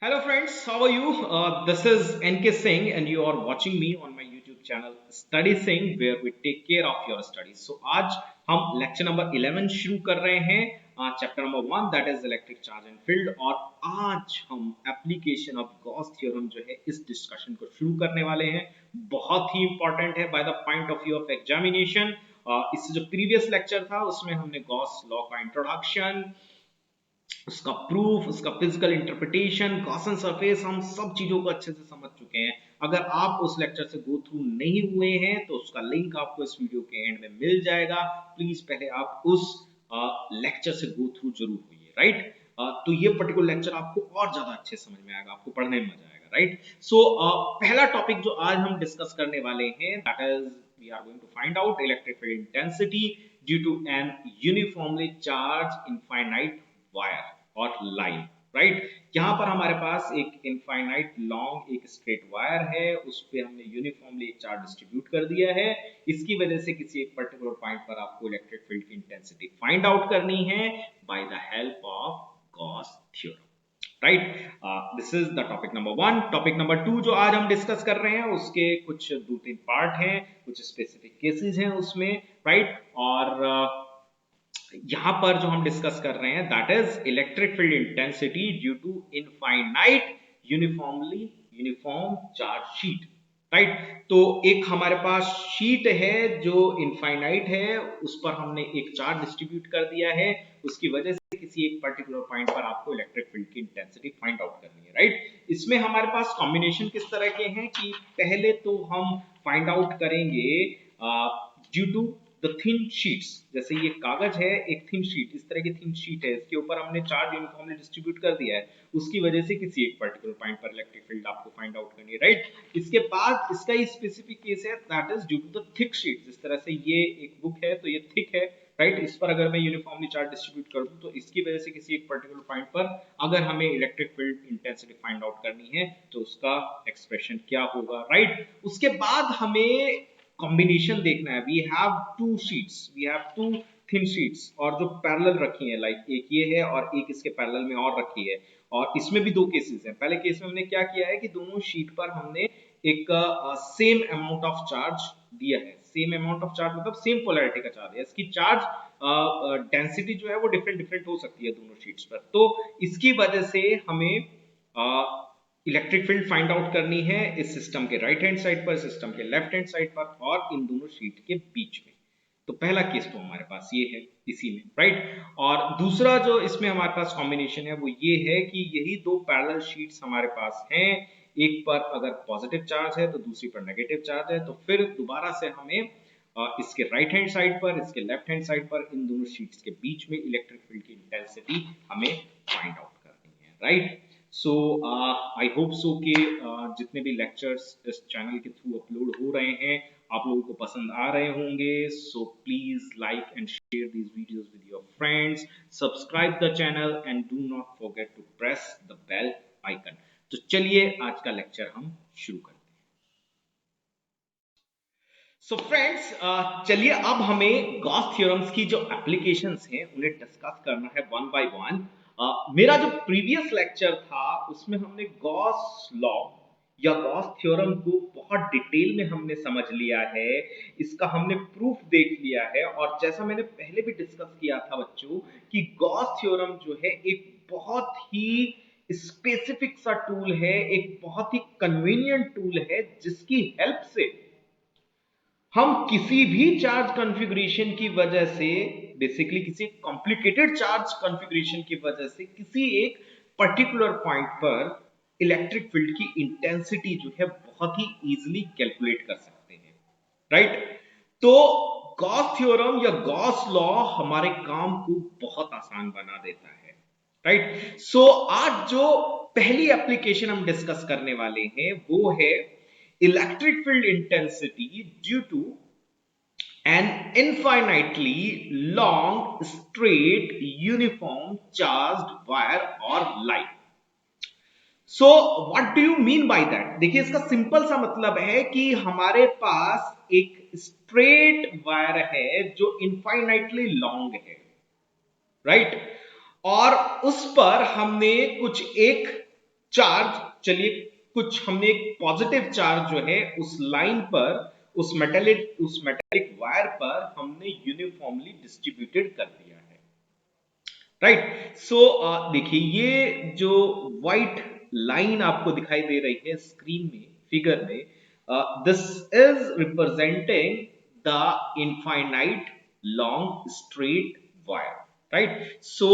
Hello friends, how are you? This is NK Singh and you are watching me on my YouTube channel Study Singh where we take care of your studies. So आज हम lecture number 11 शुरू कर रहे हैं chapter number 1 that is electric charge and field और आज हम application of Gauss theorem जो है इस डिस्कशन को शुरू करने वाले हैं। बहुत ही इंपॉर्टेंट है by the point of view of examination. इससे जो प्रीवियस लेक्चर था उसमें हमने गॉस लॉ का इंट्रोडक्शन, उसका प्रूफ, उसका फिजिकल इंटरप्रिटेशन, गॉसन सरफेस, हम सब चीजों को अच्छे से समझ चुके हैं। अगर आप उस लेक्चर से गो थ्रू नहीं हुए हैं तो उसका लिंक आपको इस वीडियो के एंड में मिल जाएगा। प्लीज पहले आप उस लेक्चर से गो थ्रू जरूर होइए, राइट। तो ये पर्टिकुलर लेक्चर आपको और ज्यादा अच्छे समझ में आएगा, आपको पढ़ने में मजा आएगा, राइट। सो पहला टॉपिक जो आज हम डिस्कस करने वाले हैं that is we are going to find out electric field intensity due to an uniformly charge infinite wire और लाइन, राइट। यहाँ पर हमारे पास एक इनफाइनाइट लॉन्ग एक स्ट्रेट वायर है, उस पे हमने यूनिफॉर्मली एक चार्ज डिस्ट्रीब्यूट कर दिया है। इसकी वजह से किसी एक पर्टिकुलर पॉइंट पर आपको इलेक्ट्रिक फील्ड की इंटेंसिटी फाइंड आउट करनी है bye the help of Gauss theorem, right. This is the topic number 1। Topic number 2 जो आज हम डिस्कस कर रहे हैं उसके कुछ 2-3 पार्ट हैं, कुछ स्पेसिफिक केसेस हैं उसमें, राइट। और यहां पर जो हम डिस्कस कर रहे हैं that is electric field intensity due to infinite uniform charge sheet, right. तो एक हमारे पास शीट है जो इनफाइनाइट है, उस पर हमने एक चार्ज डिस्ट्रीब्यूट कर दिया है, उसकी वजह से किसी एक पर्टिकुलर पॉइंट पर आपको इलेक्ट्रिक फील्ड की इंटेंसिटी फाइंड आउट करनी है, राइट। इसमें हमारे पास कॉम्बिनेशन किस तरह के हैं कि पहले तो हम फाइंड आउट करेंगे due to the thin sheets. जैसे ये कागज है, एक थिन शीट, इस तरह की थिन शीट है, इसके ऊपर हमने चार्ज यूनिफॉर्मली डिस्ट्रीब्यूट कर दिया है, उसकी वजह से किसी एक पर्टिकुलर पॉइंट पर इलेक्ट्रिक फील्ड आपको फाइंड आउट करनी है, राइट। इसके बाद इसका ही स्पेसिफिक केस है that is due to the thick sheet. जिस तरह से ये एक बुक है तो ये थिक है, राइट। इस पर अगर मैं यूनिफॉर्मली चार्ज डिस्ट्रीब्यूट कर दूं तो इसकी वजह से किसी एक पर्टिकुलर पॉइंट पर अगर हमें electric field intensity find out करनी है तो उसका एक्सप्रेशन क्या होगा, राइट। उसके बाद हमें कॉम्बिनेशन देखना है। We have two sheets, we have two thin sheets और जो पैरेलल रखी है, लाइक एक ये है और एक इसके पैरेलल में और रखी है। और इसमें भी दो केसेस हैं। पहले केस में हमने क्या किया है कि दोनों शीट पर हमने एक सेम अमाउंट ऑफ चार्ज दिया है। सेम अमाउंट ऑफ चार्ज मतलब सेम पोलैरिटी का चार्ज है। इसकी चार्ज डेंसिटी जो है वो डिफरेंट डिफरेंट हो सकती है दोनों शीट्स पर। तो इसकी वजह से हमें इलेक्ट्रिक फील्ड फाइंड आउट करनी है इस सिस्टम के राइट हैंड साइड पर, सिस्टम के लेफ्ट हैंड साइड पर और इन दोनों शीट के बीच में। तो पहला केस तो हमारे पास ये है इसी में, राइट। और दूसरा जो इसमें हमारे पास कॉम्बिनेशन है वो ये है कि यही दो पैरेलल शीट्स हमारे पास हैं, एक पर अगर पॉजिटिव चार्ज है तो दूसरी पर नेगेटिव चार्ज है, तो फिर दोबारा से हमें इसके राइट हैंड साइड पर, इसके लेफ्ट हैंड साइड पर, इन दोनों शीट्स के बीच में इलेक्ट्रिक फील्ड की इंटेंसिटी हमें फाइंड आउट करनी है, right. So I hope so कि जितने भी लेक्चर्स इस चैनल के थ्रू अपलोड हो रहे हैं आप लोगों को पसंद आ रहे होंगे। So please like and share these videos with your friends, subscribe the channel and do not forget to press the bell icon. तो चलिए आज का लेक्चर हम शुरू करते हैं। सो फ्रेंड्स, चलिए अब हमें गॉस थ्योरम्स की जो एप्लीकेशंस हैं उन्हें डिस्कस करना है वन बाय वन। मेरा जो प्रीवियस लेक्चर था उसमें हमने गॉस लॉ या गॉस थ्योरम को बहुत डिटेल में हमने समझ लिया है, इसका हमने प्रूफ देख लिया है। और जैसा मैंने पहले भी डिस्कस किया था बच्चों कि गॉस थ्योरम जो है एक बहुत ही स्पेसिफिक सा टूल है, एक बहुत ही कन्वीनियंट टूल है जिसकी हेल्प से हम किसी भी चार्ज कॉन्फ़िगरेशन की वजह से, बेसिकली किसी कॉम्प्लिकेटेड चार्ज कॉन्फ़िगरेशन की वजह से किसी एक पर्टिकुलर पॉइंट पर इलेक्ट्रिक फील्ड की इंटेंसिटी जो है बहुत ही इजीली कैलकुलेट कर सकते हैं, राइट। तो गॉस थ्योरम या गॉस लॉ हमारे काम को बहुत आसान बना देता है, राइट। सो आज जो पहली एप्लीकेशन हम डिस्कस करने वाले हैं वो है electric field intensity due to an infinitely long straight uniform charged wire or line. So what do you mean by that? देखिए इसका सिंपल सा मतलब है कि हमारे पास एक स्ट्रेट वायर है जो इनफाइनाइटली लॉन्ग है, राइट। और उस पर हमने कुछ एक चार्ज, चलिए कुछ हमने एक पॉजिटिव चार्ज जो है उस लाइन पर, उस मेटेलिक वायर पर हमने यूनिफॉर्मली डिस्ट्रीब्यूटेड कर दिया है, राइट। सो देखिए ये जो व्हाइट लाइन आपको दिखाई दे रही है स्क्रीन में, फिगर में, this is representing the infinite long straight wire, right. So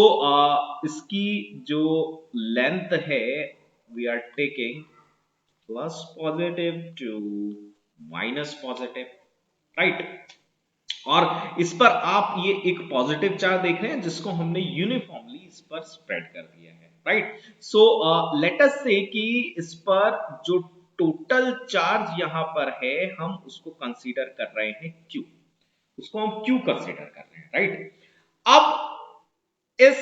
इसकी जो लेंथ है, we are taking plus positive to minus positive, right. और इस पर आप ये एक पॉजिटिव चार्ज देख रहे हैं जिसको हमने यूनिफॉर्मली इस पर स्प्रेड कर दिया है, राइट। सो लेट अस से कि इस पर जो टोटल चार्ज यहां पर है हम उसको कंसीडर कर रहे हैं Q, उसको हम Q कंसीडर कर रहे हैं, राइट। अब इस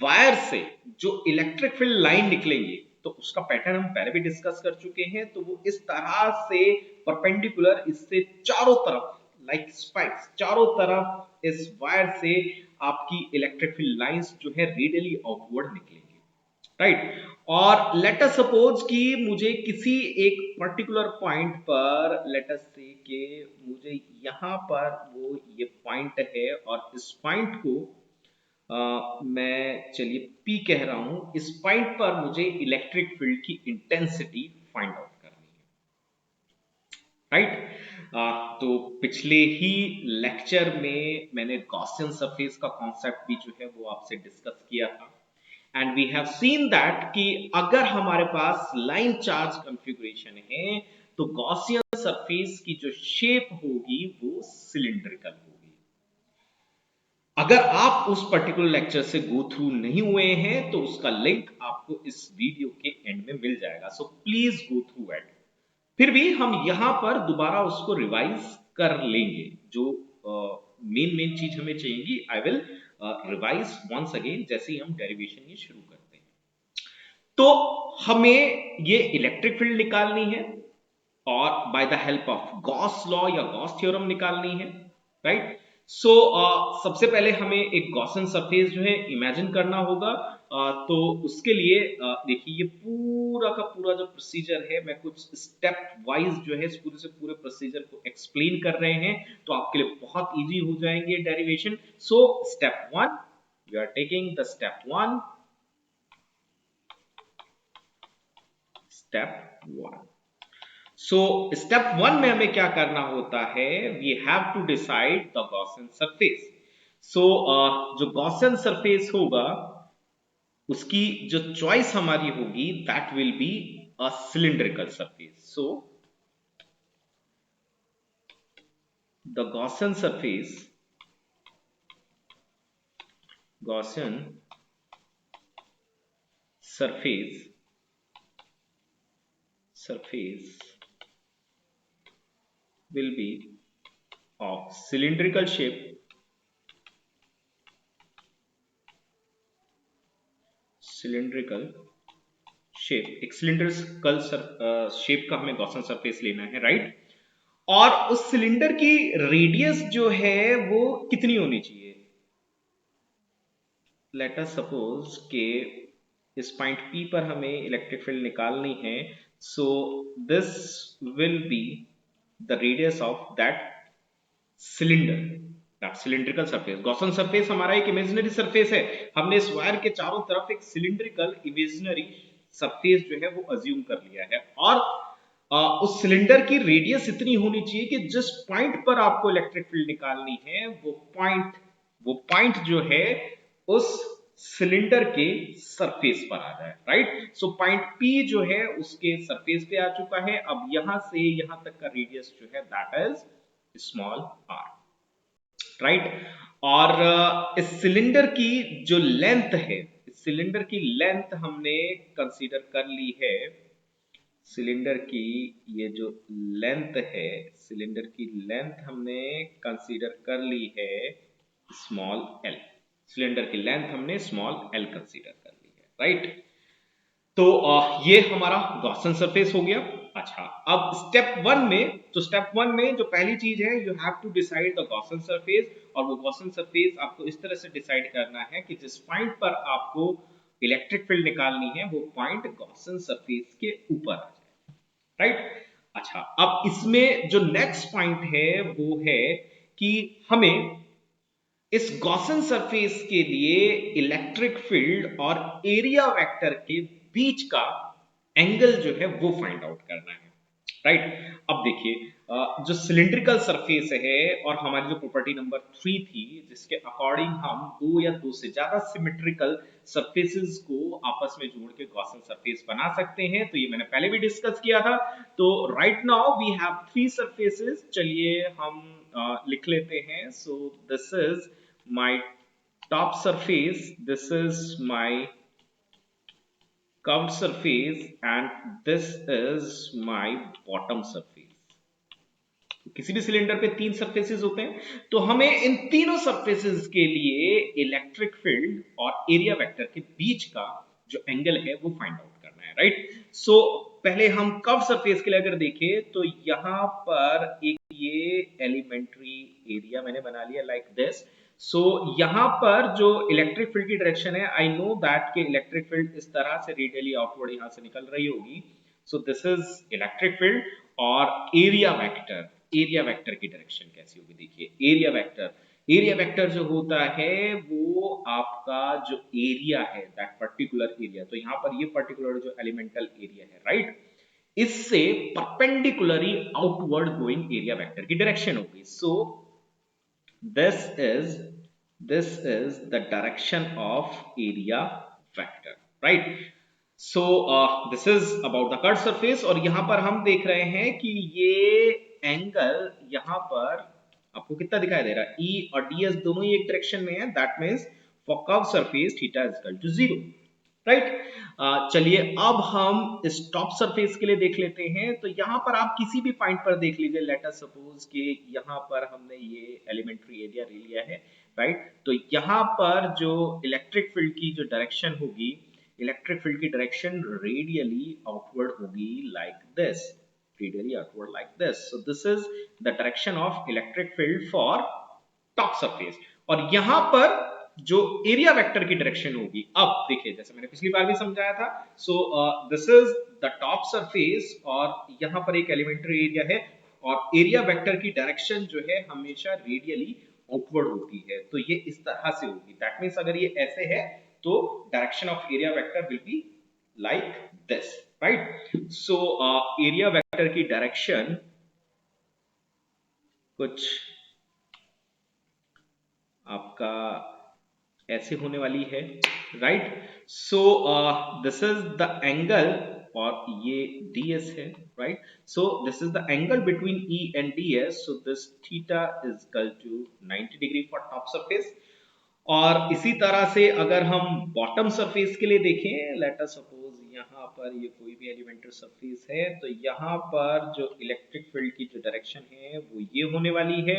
वायर से जो इलेक्ट्रिक फील्ड लाइन निकलेंगे तो उसका पैटर्न हम पहले भी डिस्कस कर चुके हैं, तो वो इस तरह से परपेंडिकुलर, इससे चारों तरफ लाइक स्पाइक्स, चारों तरफ इस वायर से आपकी इलेक्ट्रिक फील्ड लाइंस जो है रेडियली आउटवर्ड निकलेंगी, राइट। और लेट अस सपोज कि मुझे किसी एक पर्टिकुलर पॉइंट पर, लेट अस से कि मुझे यहां पर वो ये पॉइंट है और इस पॉइंट को मैं चलिए P कह रहा हूं, इस पॉइंट पर मुझे इलेक्ट्रिक फील्ड की इंटेंसिटी फाइंड आउट करनी है, राइट। तो पिछले ही लेक्चर में मैंने गॉसियन सरफेस का कॉन्सेप्ट भी जो है वो आपसे डिस्कस किया था, and we have seen that कि अगर हमारे पास लाइन चार्ज कॉन्फ़िगरेशन है तो गॉसियन सरफेस की जो शेप होगी वो सिलिंड्रिकल होगी। अगर आप उस पर्टिकुलर लेक्चर से गो थ्रू नहीं हुए हैं तो उसका लिंक आपको इस वीडियो के एंड में मिल जाएगा, so please go through it. फिर भी हम यहां पर दोबारा उसको रिवाइज कर लेंगे, जो मेन मेन चीज हमें चाहिएगी I will revise once again जैसे ही हम डेरिवेशन ये शुरू करते हैं। तो हमें ये इलेक्ट्रिक फील्ड निकालनी है और bye the help of Gauss law या गॉस थ्योरम निकालनी है, राइट। सो सबसे पहले हमें एक गॉसियन सरफेस जो है इमेजिन करना होगा। तो उसके लिए देखिए ये पूरा का पूरा जो प्रोसीजर है, मैं कुछ स्टेप वाइज जो है इस पूरे से पूरे प्रोसीजर को एक्सप्लेन कर रहे हैं तो आपके लिए बहुत इजी हो जाएंगे derivation. So step one, we are taking the step one. So step one में हमें क्या करना होता है, we have to decide the Gaussian surface. So जो गॉसियन सरफेस होगा उसकी जो चॉइस हमारी होगी that will be a cylindrical surface. So the Gaussian surface will be of cylindrical shape, एक सिलिंड्रिकल शेप का हमें गॉसियन सरफेस लेना है, राइट। और उस सिलेंडर की रेडियस जो है वो कितनी होनी चाहिए, लेट अस सपोज के इस पॉइंट P पर हमें इलेक्ट्रिक फील्ड निकालनी है। So this will be the radius of that cylindrical surface. Gaussian surface हमारा एक इमेजिनरी सरफेस है, हमने इस वायर के चारों तरफ एक सिलिंड्रिकल इमेजिनरी सरफेस जो है वो अज्यूम कर लिया है, और उस सिलेंडर की रेडियस इतनी होनी चाहिए कि जिस पॉइंट पर आपको इलेक्ट्रिक फील्ड निकालनी है वो पॉइंट जो है उस सिलेंडर के सरफेस पर आ जाए, राइट। सो पॉइंट P जो है उसके सरफेस पे आ चुका है। अब यहां से यहां तक का रेडियस जो है that is small r, right. और इस सिलेंडर की जो लेंथ है, इस सिलेंडर की लेंथ हमने कंसीडर कर ली है, सिलेंडर की ये जो लेंथ है, सिलेंडर की लेंथ हमने कंसीडर कर ली है स्मॉल l, सिलेंडर की लेंथ हमने स्मॉल l कंसीडर कर ली है, राइट। तो ये हमारा गॉसियन सरफेस हो गया। अच्छा, अब स्टेप वन में जो पहली चीज है, you have to decide the Gaussian surface. और वो गॉसियन सरफेस आपको इस तरह से डिसाइड करना है कि जिस पॉइंट पर आपको इलेक्ट्रिक फील्ड निकालनी है वो पॉइंट गॉसन सरफेस के ऊपर आ जाए, राइट। अच्छा, अब इसमें जो नेक्स्ट पॉइंट है वो है कि हमें इस गॉसन सरफेस के लिए इलेक्ट्रिक फील्ड और एरिया वेक्टर के बीच का एंगल जो है वो फाइंड आउट करना है, राइट। अब देखिए जो सिलिंड्रिकल सरफेस है और हमारी जो प्रॉपर्टी नंबर 3 थी जिसके अकॉर्डिंग हम दो या दो से ज्यादा सिमेट्रिकल सरफेसेस को आपस में जोड़ के गॉसन सरफेस बना सकते हैं, तो ये मैंने पहले भी डिस्कस किया था। तो right now we have three surfaces, चलिए हम लिख लेते हैं। So this is my top surface, this is my curved surface and this is my bottom surface। किसी भी सिलेंडर पे तीन सरफेसेस होते हैं, तो हमें इन तीनों सरफेसेस के लिए इलेक्ट्रिक फील्ड और एरिया वेक्टर के बीच का जो एंगल है वो फाइंड आउट करना है, राइट। सो पहले हम कर्व सरफेस के लिए अगर देखें तो यहां पर एक ये एलिमेंट्री एरिया मैंने बना लिया लाइक दिस। सो यहां पर जो इलेक्ट्रिक फील्ड की डायरेक्शन है, आई नो दैट के इलेक्ट्रिक फील्ड इस तरह से रेडियली आउटवर्ड यहां से निकल रही होगी। सो दिस इज इलेक्ट्रिक फील्ड और एरिया वेक्टर की डायरेक्शन कैसी होगी, देखिए एरिया वेक्टर जो होता है वो आपका जो एरिया है दैट पर्टिकुलर एरिया, तो यहां पर ये पर्टिकुलर जो एलिमेंटल एरिया है, राइट, इससे perpendicularly outward going area vector की डायरेक्शन होगी। सो this is this is the direction of area vector, right। so this is about the curved surface और यहां पर हम देख रहे हैं कि ये एंगल यहां पर आपको कितना दिखाई दे रहा है, E और DS दोनों ही एक डायरेक्शन में है, that means for curve surface theta is equal to 0, right. चलिए अब हम इस टॉप सरफेस के लिए देख लेते हैं। तो यहां पर आप किसी भी पॉइंट पर देख लीजिए, लेट अस सपोज कि यहां पर हमने ये एलिमेंट्री एरिया ले लिया है, राइट। तो यहां पर जो इलेक्ट्रिक फील्ड की जो डायरेक्शन होगी, इलेक्ट्रिक फील्ड की डायरेक्शन रेडियली आउटवर्ड होगी like this, radially outward like this. So this is the direction of electric field for top surface. और यहां पर जो एरिया वेक्टर की डायरेक्शन होगी, अब देखिए जैसे मैंने पिछली बार भी समझाया था। सो this is the top surface और यहां पर एक एलिमेंट्री एरिया है और एरिया वेक्टर की डायरेक्शन जो है हमेशा रेडियली आउटवर्ड होती है, तो ये इस तरह से होगी। दैट मींस अगर ये ऐसे है तो direction of area vector will be like this, right. So area vector की डायरेक्शन कुछ आपका ऐसे होने वाली है, right. So this is the angle और ये ds है, right. So this is the angle between E and ds। So this theta is equal to 90 degree for top surface. और इसी तरह से अगर हम बॉटम सरफेस के लिए देखें, लेट अस सपोज यहाँ पर ये कोई भी एलिमेंट्री सरफेस है, तो यहाँ पर जो इलेक्ट्रिक फील्ड की जो डायरेक्शन है वो ये होने वाली है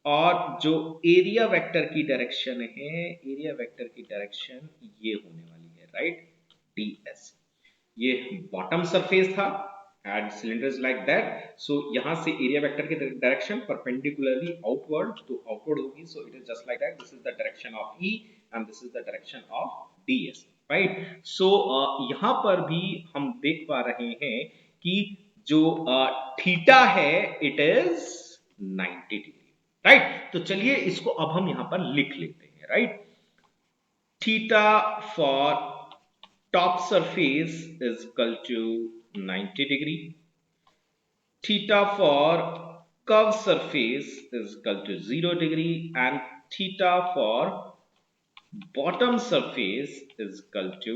और जो एरिया वेक्टर की डायरेक्शन है, एरिया वेक्टर की डायरेक्शन ये होने वाली है, राइट, ds। ये बॉटम सरफेस था and cylinder is like that. So यहां से एरिया वेक्टर की डायरेक्शन परपेंडिकुलरली आउटवर्ड, तो आउटवर्ड होगी। So it is just like that, this is the direction of E and this is the direction of ds, right. So यहां पर भी हम देख पा रहे हैं कि जो थीटा है इट इज 90 डिग्री, राइट। तो चलिए इसको अब हम यहां पर लिख लेते हैं, right. Theta for top surface is equal to 90 degree, theta for curve surface is equal to 0 degree and theta for bottom surface is equal to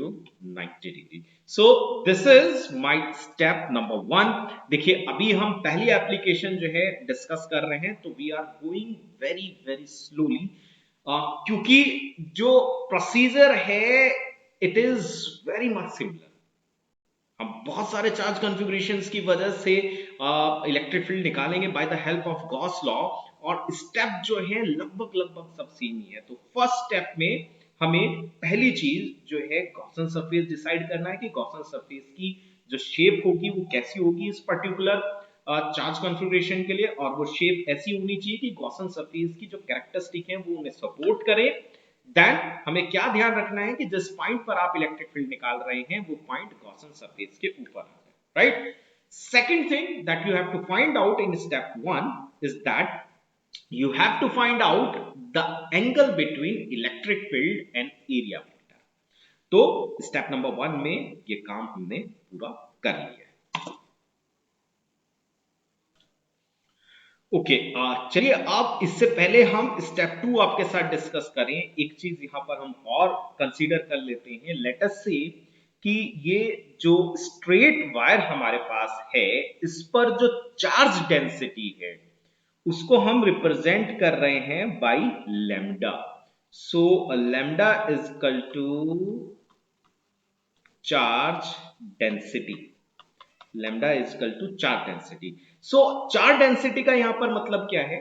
90 degree। so this is my step number 1। देखिए अभी हम पहली application जो है discuss कर रहे हैं, तो we are going very very slowly क्योंकि जो प्रोसीजर है it is very much similar. हम बहुत सारे चार्ज कॉन्फ़िगरेशंस की वजह से इलेक्ट्रिक फील्ड निकालेंगे by the help of Gauss law, और स्टेप जो है लगभग लगभग सब सेम ही है। तो फर्स्ट स्टेप में हमें पहली चीज जो है गॉसन सरफेस डिसाइड करना है कि गॉसन सरफेस की जो शेप होगी वो कैसी होगी इस पर्टिकुलर चार्ज कॉन्फ़िगरेशन के लिए, और वो शेप ऐसी होनी चाहिए कि गॉसन सरफेस की जो कैरेक्टरिस्टिक है वो उन्हें सपोर्ट करे। देन हमें क्या ध्यान रखना है कि जिस पॉइंट पर आप इलेक्ट्रिक फील्ड निकाल रहे हैं वो पॉइंट गॉसन सरफेस के ऊपर आ जाए, right? Second thing that you have to find out in step 1 is that you have to find out the angle between electric field and area vector. तो step number 1 में ये काम हमने पूरा कर लिया है। ओके, चलिए अब इससे पहले हम स्टेप 2 आपके साथ डिस्कस करें। एक चीज यहां पर हम और कंसीडर कर लेते हैं। लेट अस से कि ये जो स्ट्रेट वायर हमारे पास है इस पर जो चार्ज डेंसिटी है उसको हम रिप्रेजेंट कर रहे हैं by lambda. So lambda is equal to charge density. Lambda is equal to charge density. So charge density का यहां पर मतलब क्या है?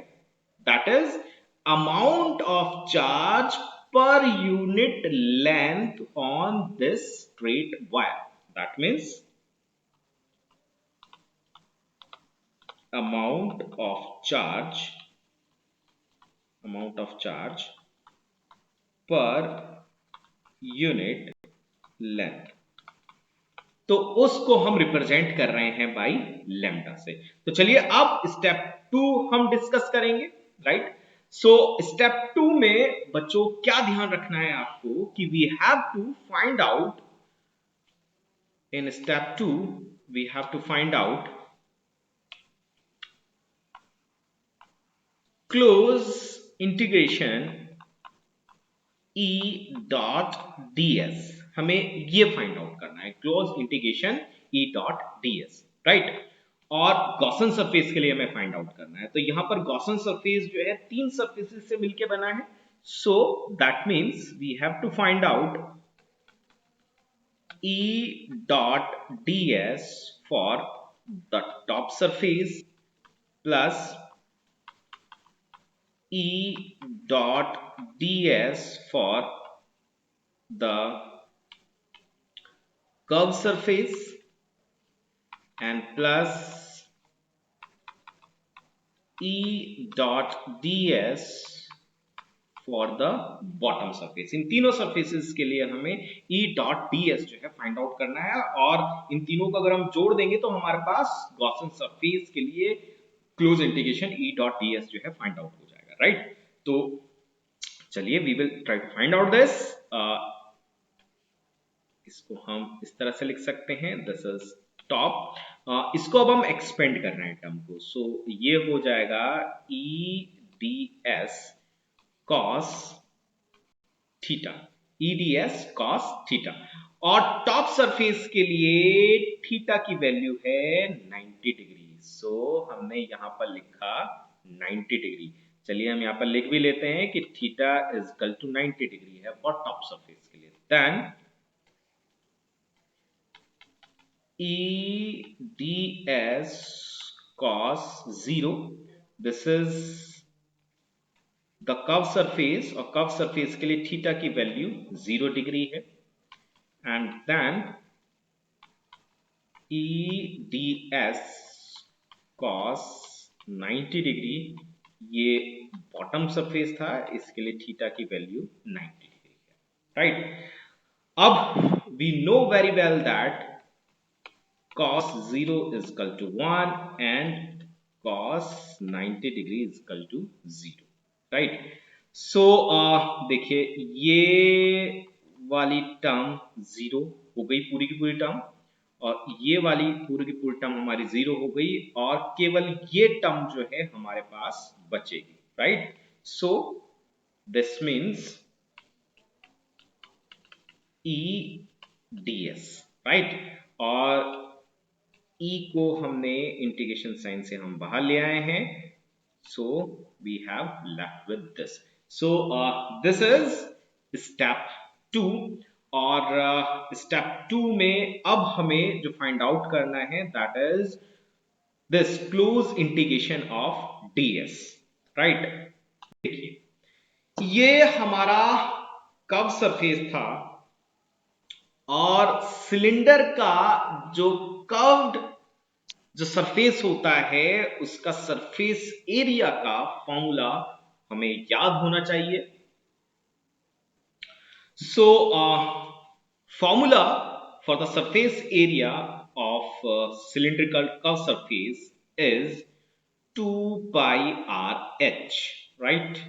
That is amount of charge per unit length on this straight wire. That means amount of charge per unit length। तो उसको हम represent कर रहे हैं बाय लैम्डा से। तो चलिए अब स्टेप 2 हम डिस्कस करेंगे, राइट? सो स्टेप 2 में बच्चों क्या ध्यान रखना है आपको कि we have to find out, in step 2 we have to find out close integration E dot ds। हमें ये फाइंड आउट करना है, close integration E dot ds, right? और गॉसन सरफेस के लिए हमें फाइंड आउट करना है। तो यहां पर गॉसन सरफेस जो है 3 सरफेसेस से मिलकर बना है। So that means we have to find out E dot ds for the top surface plus E dot ds for the curved surface and plus E dot ds for the bottom surface। इन तीनों surfaces के लिए हमें E dot ds जो है find out करना है और इन तीनों को अगर हम जोड़ देंगे तो हमारे पास गॉसन सरफेस के लिए close integration E dot ds जो है फाइंड आउट हो जाएगा, राइट? तो चलिए we will try to find out this. इसको हम इस तरह से लिख सकते हैं, दिस इज टॉप। इसको अब हम एक्सपेंड कर रहे हैं टर्म को। सो ये हो जाएगा E D S cos theta, ई डी एस कॉस थीटा। और टॉप सरफेस के लिए थीटा की वैल्यू है 90 डिग्री। सो हमने यहां पर लिखा 90 डिग्री। चलिए हम यहां पर लिख भी लेते हैं कि theta is equal to 90 degree है फॉर टॉप सरफेस के लिए। Then E ds cos 0, this is the curve surface और कर्व सरफेस के लिए थीटा की वैल्यू 0 डिग्री है। And then E ds cos 90 degree, ये बॉटम सरफेस था, इसके लिए थीटा की वैल्यू 90 डिग्री है, राइट? अब we know very well that cos 0 is equal to 1 and cos 90 degree is equal to 0, right? So देखिए ये वाली टर्म 0 हो गई, पूरी की पूरी टर्म, और ये वाली पूरी की पूरी टर्म हमारी 0 हो गई और केवल ये टर्म जो है हमारे पास बचेगी, right? So this means E ds, right? और E को हमने इंटीग्रेशन साइन से हम बाहर ले आए हैं। So we have left with this. So this is step 2 और स्टेप 2 में अब हमें जो फाइंड आउट करना है that is this close integration of ds, right? देखिए ये हमारा कर्व सरफेस था और सिलेंडर का जो कर्व्ड जो सरफेस होता है उसका सरफेस एरिया का फॉर्मूला हमें याद होना चाहिए। So, formula for the surface area of cylindrical curved surface is 2 pi r h, right?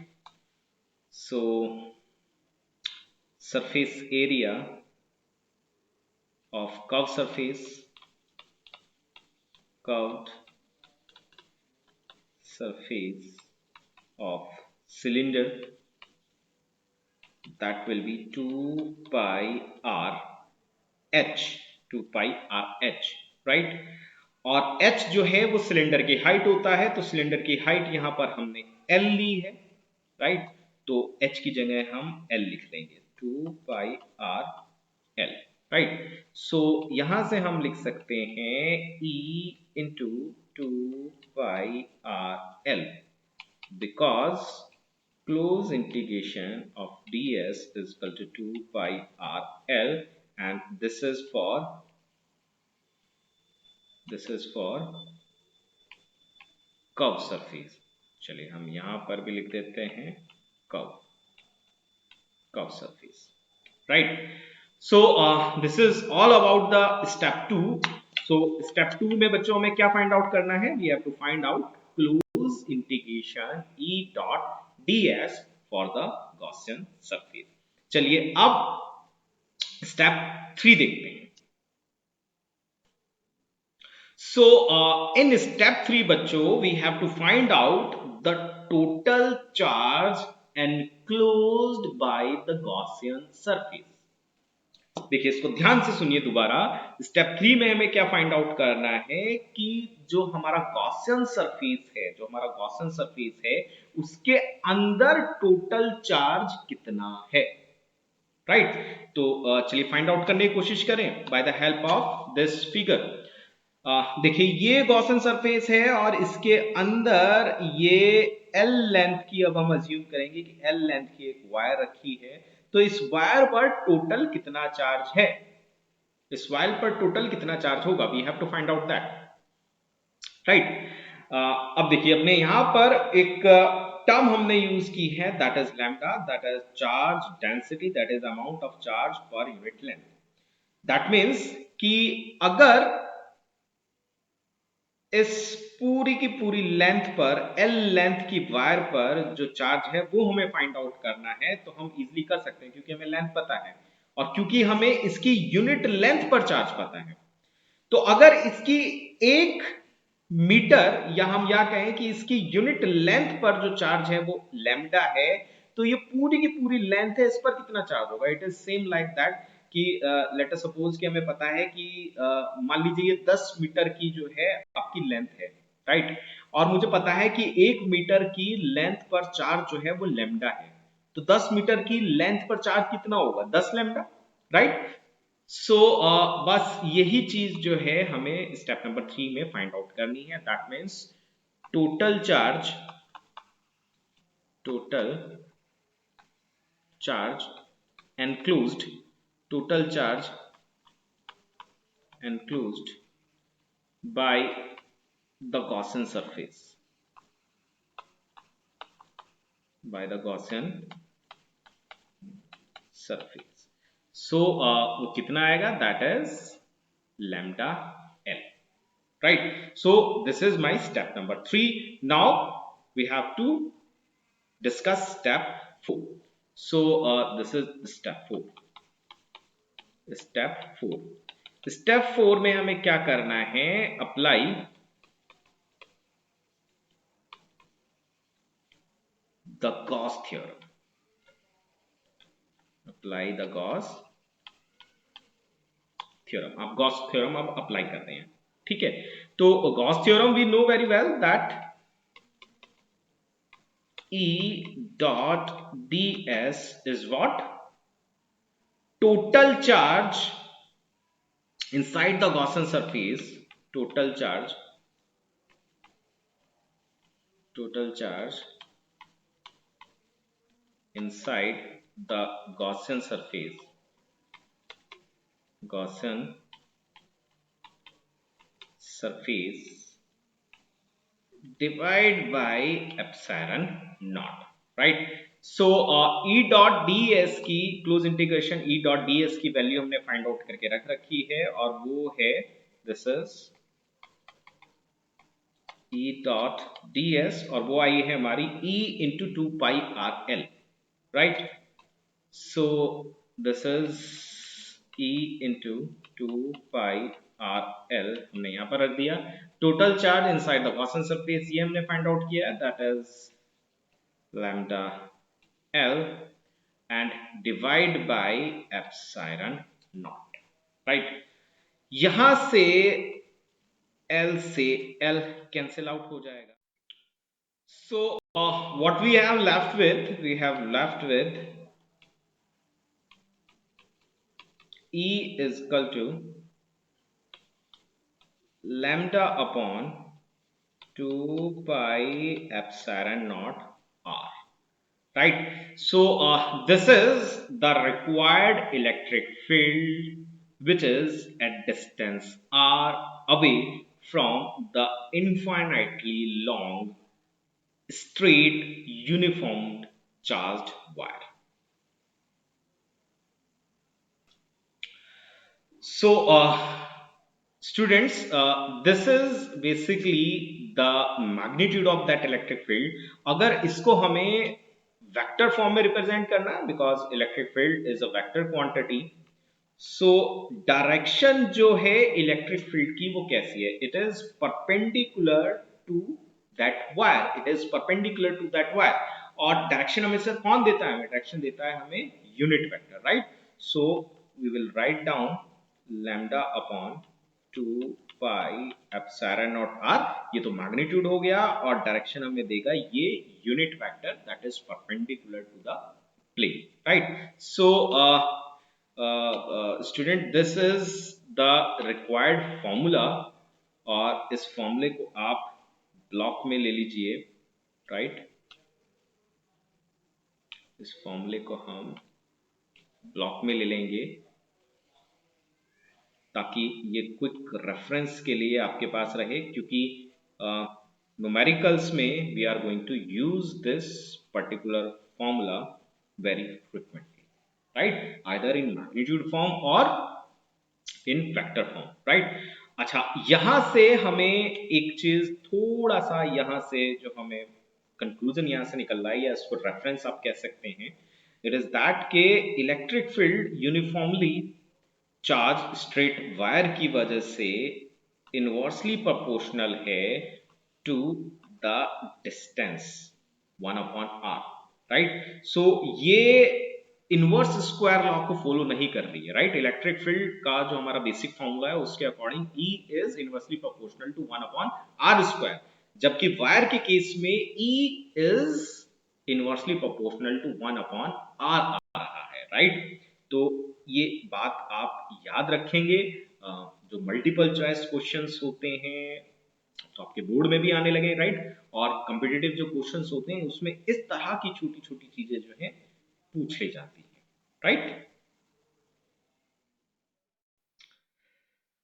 So, surface area of curved surface of cylinder, that will be 2 pi r h, 2 pi r h, right? और h जो है वो cylinder की height होता है, तो cylinder की height यहां पर हमने l ली है, राइट? तो h की जगह हम l लिख देंगे, 2 पाई r l, राइट? सो यहां से हम लिख सकते हैं e into 2 pi r l, because close integration of ds is equal to 2 pi r l, and this is for curve surface. चलिए हम यहां पर भी लिख देते हैं curve surface, right? So this is all about the step 2। सो step 2 में बच्चों हमें क्या फाइंड आउट करना है? We have to find out close integration E dot ds for the Gaussian surface. चलिए अब स्टेप 3 देखते हैं। So, in step 3 बच्चों, we have to find out the total charge enclosed by the Gaussian surface। देखिए इसको ध्यान से सुनिए दोबारा। स्टेप 3 में हमें क्या फाइंड आउट करना है कि जो हमारा गॉसियन सरफेस है उसके अंदर टोटल चार्ज कितना है, राइट? तो चलिए फाइंड आउट करने की कोशिश करें bye the help of this figure. देखिए ये गॉसियन सरफेस है और इसके अंदर ये L लेंथ की, अब हम अज्यूम करेंगे कि L लेंथ की एक वायर रखी है, तो इस वायर पर टोटल कितना चार्ज है, इस वायर पर टोटल कितना चार्ज होगा, we have to find out that, right? अब देखिए अपने यहां पर एक टर्म हमने यूज की है, that is lambda, that is charge density, that is amount of charge per unit length. That means कि अगर इस पूरी की पूरी लेंथ पर, L लेंथ की वायर पर जो चार्ज है वो हमें फाइंड आउट करना है, तो हम इजीली कर सकते हैं क्योंकि हमें लेंथ पता है और क्योंकि हमें इसकी यूनिट लेंथ पर चार्ज पता है। तो अगर इसकी 1 मीटर या हम या कहें कि इसकी यूनिट लेंथ पर जो चार्ज है वो लैम्डा है, तो ये पूरी की पूरी लेंथ है, इस पर कितना चार्ज होगा? It is same like that कि लेट अस सपोज कि हमें पता है कि मान लीजिए ये 10 मीटर की जो है आपकी लेंथ है, राइट? और मुझे पता है कि 1 मीटर की लेंथ पर चार्ज जो है वो लैम्डा है, तो 10 मीटर की लेंथ पर चार्ज कितना होगा? 10 लैम्डा, राइट? सो बस यही चीज जो है हमें स्टेप नंबर 3 में फाइंड आउट करनी है। That means total charge enclosed total charge enclosed by the Gaussian surface, by the Gaussian surface। so वो कितना आएगा? That is lambda l, right? So this is my step number 3। now we have to discuss step 4। so this is step 4। Step 4 में हमें क्या करना है? Apply the Gauss theorem, apply the Gauss theorem. आप Gauss theorem अब apply कर रहे हैं, ठीक है? तो Gauss theorem we know very well that E dot ds is what? Total charge inside the Gaussian surface, total charge inside the Gaussian surface, divide by epsilon naught, right? So E dot D S की close integration E dot D S की value हमने find out करके रख रखी है और वो है this is E dot D S और वो आई है हमारी E into two pi R L right. So this is E into 2 pi r l हमने यहाँ पर रख दिया. Total charge inside the Gaussian surface ये हमने फाइंड आउट किया that is lambda l and divide by epsilon naught right. यहां से l से l कैंसिल आउट हो जाएगा. So what we have left with E is equal to lambda upon 2 pi epsilon naught r, right? So this is the required electric field which is at distance r away from the infinitely long straight uniform charged wire. So students, this is basically the magnitude of that electric field. अगर इसको हमें vector form में represent करना है because electric field is a vector quantity. So direction जो है electric field की वो कैसी है? It is perpendicular to that wire. It is perpendicular to that wire. और डायरेक्शन हमें सर कौन देता है? डायरेक्शन देता है हमें unit vector, right? So we will write down lambda upon 2 pi epsilon naught r. ये तो मैग्नीट्यूड हो गया और डायरेक्शन हमें देगा ये unit vector that is perpendicular to the plane, right? So student this is the required formula और इस फॉर्मूले को आप ब्लॉक में ले लीजिए, राइट? इस फॉर्मूले को हम ब्लॉक में ले लेंगे ताकि ये क्विक रेफरेंस के लिए आपके पास रहे, क्योंकि न्यूमेरिकल्स में we are going to use this particular formula very frequently, right? Either in magnitude form or in vector form, right? अच्छा, यहां से हमें एक चीज थोड़ा सा यहां से जो हमें कंक्लूजन यहां से निकल रहा है या इसको रेफरेंस आप कह सकते हैं, इट इज दैट के electric field uniformly charge straight wire की वजह से इनवर्सली प्रोपोर्शनल है to the distance 1 upon r, right? So ये इनवर्स स्क्वायर लॉ को फॉलो नहीं कर रही है, राइट? इलेक्ट्रिक फील्ड का जो हमारा बेसिक फॉर्मूला है उसके according E is inversely proportional to 1 upon r square, जबकि वायर के केस में E is inversely proportional to 1 upon r आ रहा है, राइट? तो ये बात आप याद रखेंगे. जो मल्टीपल चॉइस क्वेश्चंस होते हैं तो आपके बोर्ड में भी आने लगे, राइट? और कॉम्पिटिटिव जो क्वेश्चंस होते हैं उसमें इस तरह की छोटी छोटी चीजें जो है पूछी जाती है, राइट?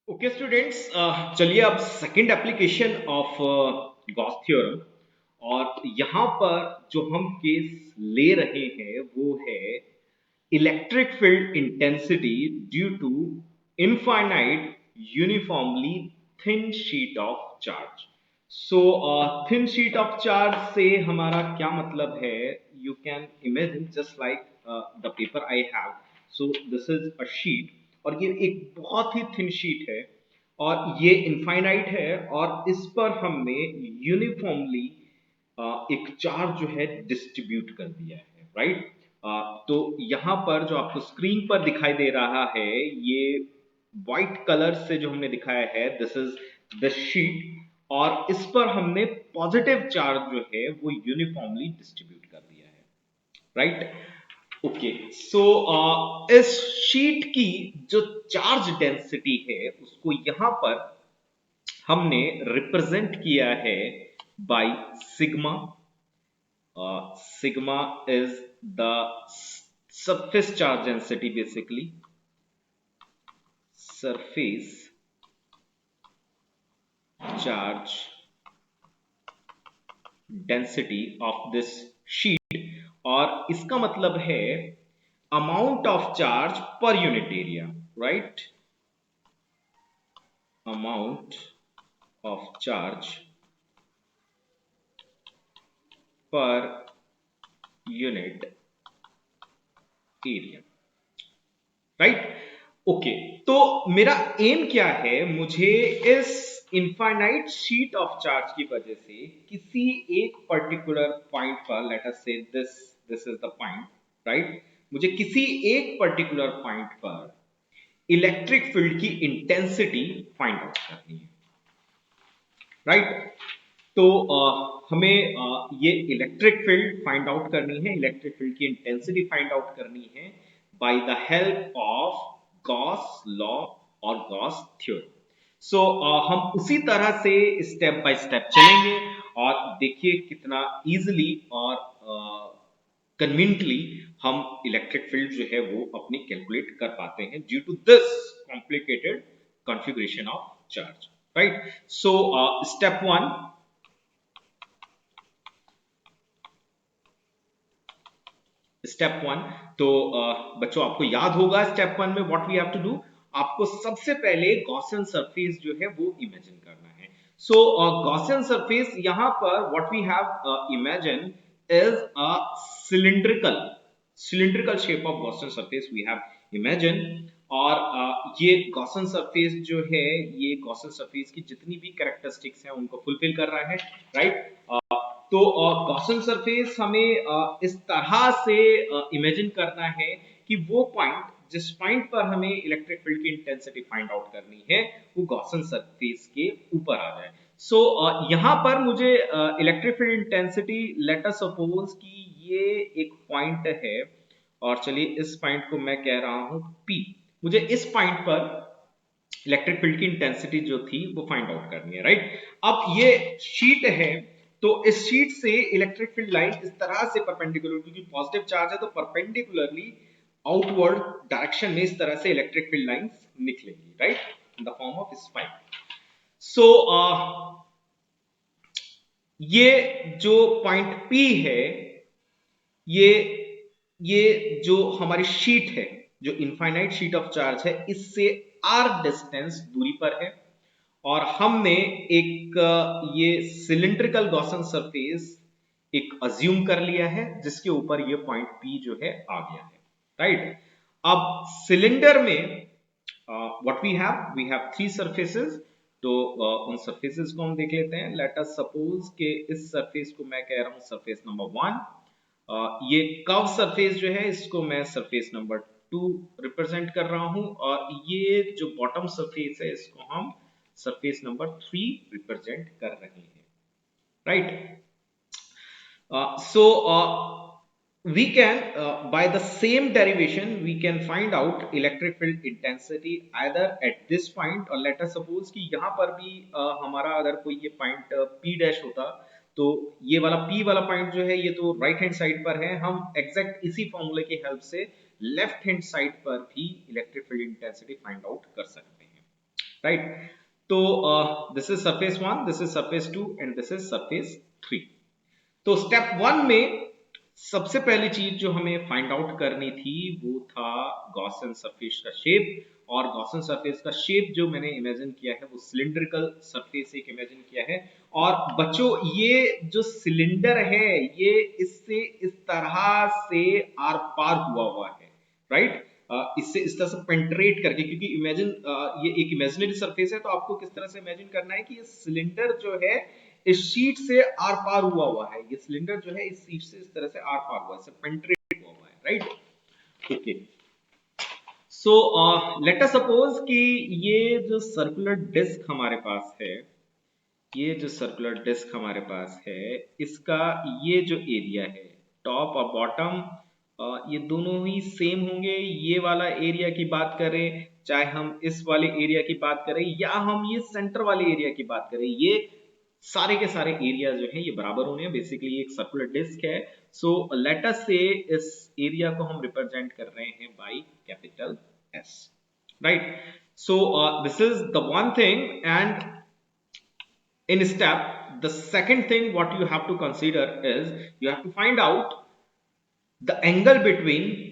ओके स्टूडेंट्स, चलिए अब second application of Gauss theorem. और यहां पर जो हम केस ले रहे हैं वो है electric field intensity due to infinite uniformly thin sheet of charge. So thin sheet of charge से हमारा क्या मतलब है? You can imagine just like the paper I have. So this is a sheet और ये एक बहुत ही thin sheet है और ये infinite है और इस पर हमने uniformly एक चार्ज जो है डिस्ट्रीब्यूट कर दिया है, राइट? तो यहां पर जो आपको स्क्रीन पर दिखाई दे रहा है ये व्हाइट कलर से जो हमने दिखाया है दिस इज द शीट और इस पर हमने पॉजिटिव चार्ज जो है वो यूनिफॉर्मली डिस्ट्रीब्यूट कर दिया है, राइट? ओके, सो इस शीट की जो चार्ज डेंसिटी है उसको यहां पर हमने रिप्रेजेंट किया है by sigma. Sigma is the surface charge density, basically surface charge density of this sheet. और इसका मतलब है amount of charge per unit area, right? Amount of charge per unit area, right? Okay, तो मेरा M क्या है, मुझे इस इनफाइनाइट शीट ऑफ चार्ज की वजह से किसी एक पर्टिकुलर पॉइंट पर, लेट अस से this is the point, right? मुझे किसी एक पर्टिकुलर पॉइंट पर इलेक्ट्रिक फील्ड की इंटेंसिटी फाइंड आउट करनी है, राइट? तो हमें ये इलेक्ट्रिक फील्ड फाइंड आउट करनी है, इलेक्ट्रिक फील्ड की इंटेंसिटी फाइंड आउट करनी है bye the help of Gauss law और गॉस थ्योरम। सो हम उसी तरह से स्टेप बाय स्टेप चलेंगे और देखिए कितना इजीली और कन्वीनियंटली हम इलेक्ट्रिक फील्ड जो है वो अपनी कैलकुलेट कर पाते हैं due to this complicated configuration of charge, right? So step one, step one, तो बच्चों आपको याद होगा स्टेप वन में what we have to do, आपको सबसे पहले गॉसियन सरफेस जो है वो इमेजिन करना है। सो गॉसियन सरफेस यहां पर what we have imagine is a cylindrical cylindrical shape of Gaussian surface we have imagine. और ये गॉसियन सरफेस जो है, ये गॉसियन सरफेस की जितनी भी कैरेक्टरिस्टिक्स हैं उनको फुलफिल कर रहा है, राइट? तो गॉसियन सरफेस हमें इस तरह से इमेजिन करना है कि वो पॉइंट, जिस पॉइंट पर हमें इलेक्ट्रिक फील्ड की इंटेंसिटी फाइंड आउट करनी है, वो गॉसियन सरफेस के ऊपर आ जाए। सो यहां पर मुझे electric field intensity, late us suppose कि ये एक पॉइंट है और चलिए इस पॉइंट को मैं कह रहा हूं P। मुझे इस पॉइंट पर इलेक्ट्रिक फील्ड की इंटेंसिटी जो थी वो फाइंड आउट करनी है, राइट? अब ये शीट है, तो इस शीट से इलेक्ट्रिक फील्ड लाइन इस तरह से परपेंडिकुलर, क्योंकि पॉजिटिव चार्ज है तो परपेंडिकुलरली आउटवर्ड डायरेक्शन में इस तरह से इलेक्ट्रिक फील्ड लाइंस निकलेंगी, right? In the form of spike. So ये जो पॉइंट P है, ये ये जो हमारी शीट है, जो इनफाइनाइट शीट ऑफ चार्ज है, इससे r डिस्टेंस दूरी पर है और हमने एक ये सिलिंड्रिकल गॉसियन सरफेस एक अज्यूम कर लिया है जिसके ऊपर ये पॉइंट P जो है आ गया है, राइट? अब सिलेंडर में what we have three surfaces, तो उन सरफेसेस को हम देख लेते हैं। लेट अस सपोज कि इस सरफेस को मैं कह रहा हूं सरफेस नंबर 1। ये कर्व सरफेस जो है इसको मैं सरफेस नंबर 2 रिप्रेजेंट कर रहा हूं और ये जो बॉटम सरफेस है इसको हम सरफेस नंबर 3 रिप्रेजेंट कर रहे हैं, right? So we can by the same derivation we can find out electric field intensity either at this point, और let us suppose कि यहाँ पर भी हमारा अगर कोई ये पॉइंट P डैश होता, तो ये वाला P वाला पॉइंट जो है ये तो राइट हैंड साइड पर है, हम एग्जैक्ट इसी फॉर्मूले की हेल्प से लेफ्ट हैंड साइड पर भी electric field intensity find out कर सकते हैं, राइट? तो this is surface 1, this is surface 2 and this is surface 3। तो स्टेप 1 में सबसे पहली चीज जो हमें फाइंड आउट करनी थी वो था गॉसियन सरफेस का शेप, और गॉसियन सरफेस का शेप जो मैंने इमेजिन किया है वो सिलिंड्रिकल सरफेस एक इमेजिन किया है। और बच्चों ये जो सिलेंडर है ये इससे इस तरह से आर पार हुआ है, राइट? इससे इस तरह से पेंट्रेट करके, क्योंकि इमेजिन ये एक इमेजिनरी सरफेस है तो आपको किस तरह से इमेजिन करना है कि ये सिलेंडर जो है इस शीट से आर पार हुआ है, ये सिलेंडर जो है इस शीट से इस तरह से आर पार हुआ है, पेंट्रेट हुआ है, right? Okay, so let us suppose कि ये जो सर्कुलर डिस्क हमारे पास है, ये जो सर्कुलर डिस्क हमारे पास है इसका ये जो एरिया है टॉप और बॉटम, ये दोनों ही सेम होंगे। ये वाला एरिया की बात करें, चाहे हम इस वाले एरिया की बात करें या हम ये सेंटर वाले एरिया की बात करें, ये सारे के सारे एरिया जो है ये बराबर होने हैं। बेसिकली एक सर्कुलर डिस्क है। सो लेट अस से इस एरिया को हम रिप्रेजेंट कर रहे हैं by capital S, right? So this is the one thing, and in step the second thing what you have to consider is you have to find out the angle between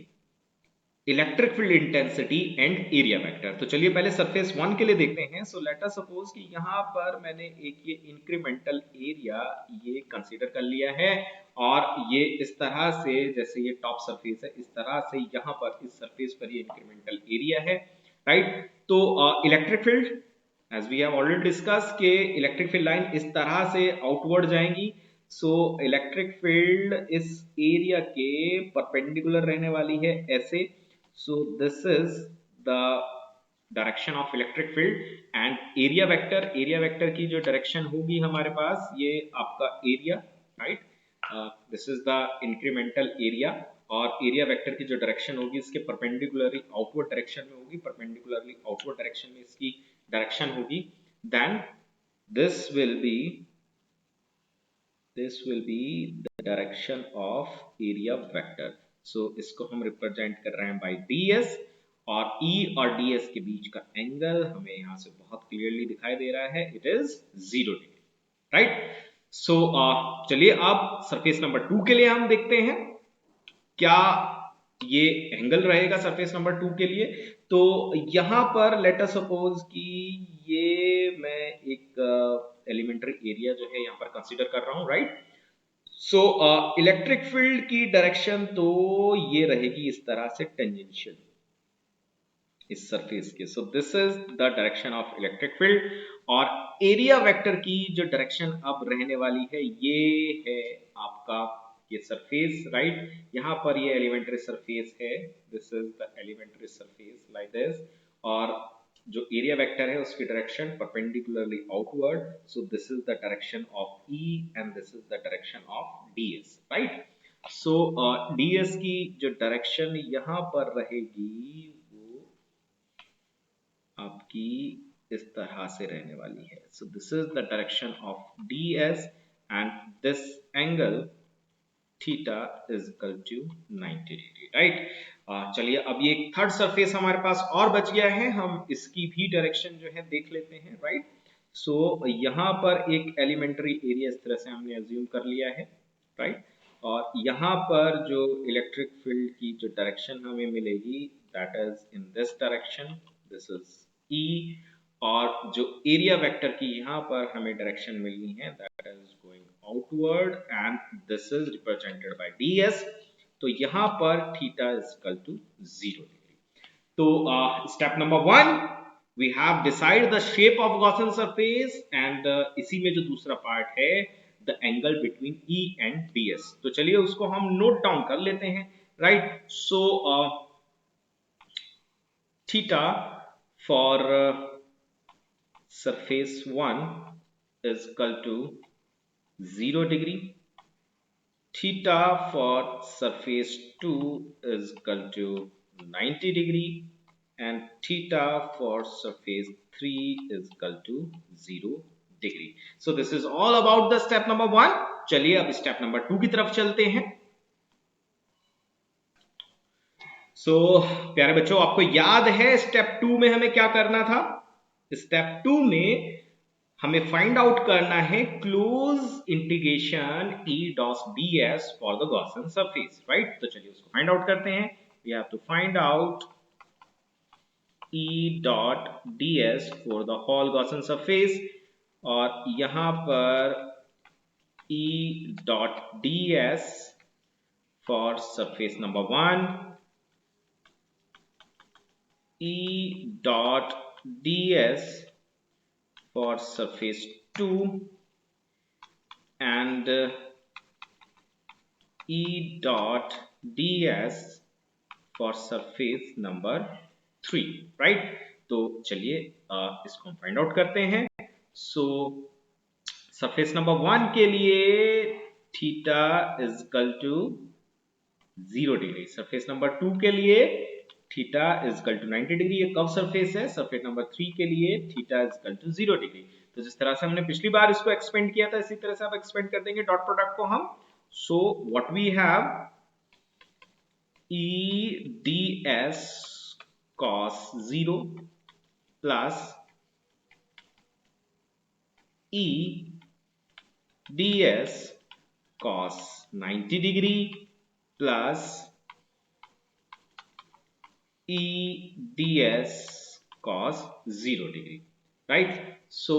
electric field intensity and area vector. तो चलिए पहले surface one के लिए देखते हैं। So let us suppose कि यहाँ पर मैंने एक ये इंक्रीमेंटल एरिया ये कंसीडर कर लिया है, और ये इस तरह से, जैसे ये टॉप सरफेस है, इस तरह से यहाँ पर इस सरफेस पर ये इंक्रीमेंटल एरिया है, राइट। तो electric field as we have already discuss के इलेक्ट्रिक फील्ड लाइन इस तरह से आउटवर्ड जाएंगी। सो इलेक्ट्रिक फील्ड इस एरिया के परपेंडिकुलर रहने वाली है ऐसे। So this is the direction of electric field and area vector की जो डायरेक्शन होगी हमारे पास, ये आपका area, right. This is the incremental area, और एरिया वेक्टर की जो डायरेक्शन होगी इसके परपेंडिकुलरली आउटवर्ड डायरेक्शन में होगी, परपेंडिकुलरली आउटवर्ड डायरेक्शन में इसकी डायरेक्शन होगी। Then this will be the direction of area vector। so इसको हम रिप्रेजेंट कर रहे हैं बाय ds, और E और ds के बीच का एंगल हमें यहाँ से बहुत क्लियरली दिखाई दे रहा है, इट इज 0 डिग्री, राइट। सो चलिए अब सरफेस नंबर 2 के लिए हम देखते हैं क्या ये एंगल रहेगा सरफेस नंबर 2 के लिए। तो यहां पर लेट अस सपोज कि ये मैं एक एलिमेंट्री एरिया जो है यहां पर कंसीडर कर रहा हूं, राइट। सो इलेक्ट्रिक फील्ड की डायरेक्शन तो ये रहेगी इस तरह से टेंजेंशियल इस सरफेस के। सो this is the direction of electric field, और एरिया वेक्टर की जो डायरेक्शन अब रहने वाली है ये है आपका ये सरफेस, राइट। यहाँ पर ये एलिमेंट्री सरफेस है, this is the elementary surface like this, और जो एरिया वेक्टर है उसकी direction perpendicularly outward. So this is the direction of E and this is the direction of ds, right. So ds की जो direction यहाँ पर रहेगी वो आपकी इस तरह से रहने वाली है। So this is the direction of ds and this angle theta is equal to 90 degree, right. चलिए अब ये थर्ड सरफेस हमारे पास और बच गया है, हम इसकी भी डायरेक्शन जो है देख लेते हैं, राइट। सो यहाँ पर एक एलिमेंट्री एरिया इस तरह से हमने अज्यूम कर लिया है, राइट। और यहाँ पर जो इलेक्ट्रिक फील्ड की जो डायरेक्शन हमें मिलेगी that is in this direction, this is E, और जो एरिया वेक्टर की यहाँ पर हमें डायरेक्शन मिलनी है that is going outward and this is represented by ds। तो यहाँ पर theta is equal to 0 degree. तो step number 1 we have decide the shape of Gaussian surface, and इसी में जो दूसरा पार्ट है the angle between E and ds। तो चलिए उसको हम नोट डाउन कर लेते हैं, right. So theta for surface 1 is equal to 0 degree, theta for surface 2 is equal to 90 degree, and theta for surface 3 is equal to 0 degree। so this is all about the step number 1। चलिए अब step number 2 की तरफ चलते हैं। सो प्यारे बच्चों, आपको याद है स्टेप 2 में हमें क्या करना था? स्टेप 2 में हमें फाइंड आउट करना है close integration E dot ds for the Gaussian surface, right. तो चलिए उसको फाइंड आउट करते हैं। We have to find out E dot ds for the whole Gaussian surface, और यहां पर E dot ds for surface number 1, E dot ds for surface 2, and E dot ds for surface number 3, right। तो चलिए इसको हम find out करते हैं। सो surface number 1 के लिए theta is equal to 0 degree, surface number 2 के लिए theta is equal to 90 degree. ये कर्व सरफेस है। सरफेस नंबर 3 के लिए theta is equal to 0 degree. तो जिस तरह से हमने पिछली बार इसको एक्सपेंड किया था इसी तरह से आप एक्सपेंड कर देंगे डॉट प्रोडक्ट को हम। So what we have E ds cos 0 plus E ds cos 90 degree plus E ds cos 0 degree, right? So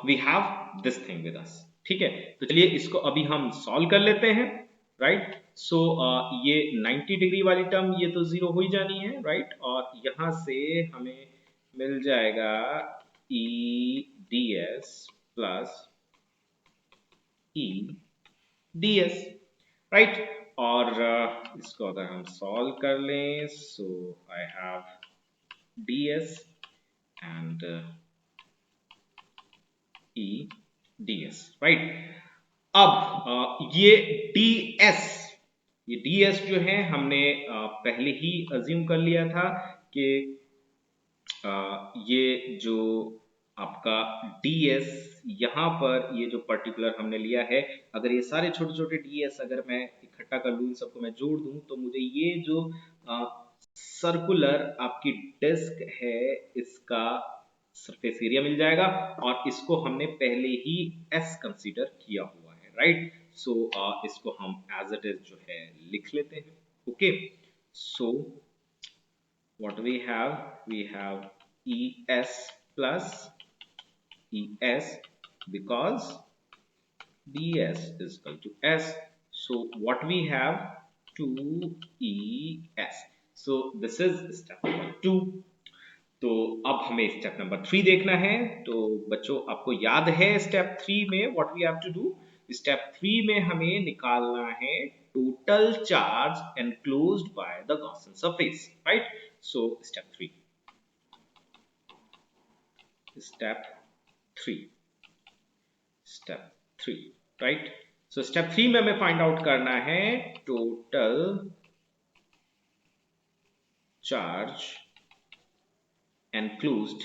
we have this thing with us, ठीक है? तो चलिए इसको अभी हम सॉल्व कर लेते हैं, राइट? ये 90 डिग्री वाली टर्म ये तो जीरो हो ही जानी है, राइट? और यहां से हमें मिल जाएगा E D S plus E D S, right? और इसको अगर हम सॉल्व कर लें, so I have D S and E D S, right? अब ये डी एस जो है हमने पहले ही अज्यूम कर लिया था कि ये जो आपका डी एस यहाँ पर ये जो पर्टिकुलर हमने लिया है, अगर ये सारे छोटे छोटे डी एस अगर मैं इकट्ठा कर लूँ, इन सबको मैं जोड़ दूं, तो मुझे ये जो सर्कुलर आपकी डिस्क है इसका सरफेस एरिया मिल जाएगा, और इसको हमने पहले ही एस कंसीडर किया हुआ है, राइट? इसको हम एज इट इज जो है लिख लेते हैं, okay? So what we have es plus es, because ds is equal to s. So what we have 2es. So this is step number 2. तो अब हमें स्टेप नंबर 3 देखना है। तो बच्चों आपको याद है स्टेप 3 में what we have to do? Step 3 में हमें निकालना है total charge enclosed by the Gaussian surface, right? So step 3 step 3, right? So step 3 में हमें फाइंड आउट करना है total charge enclosed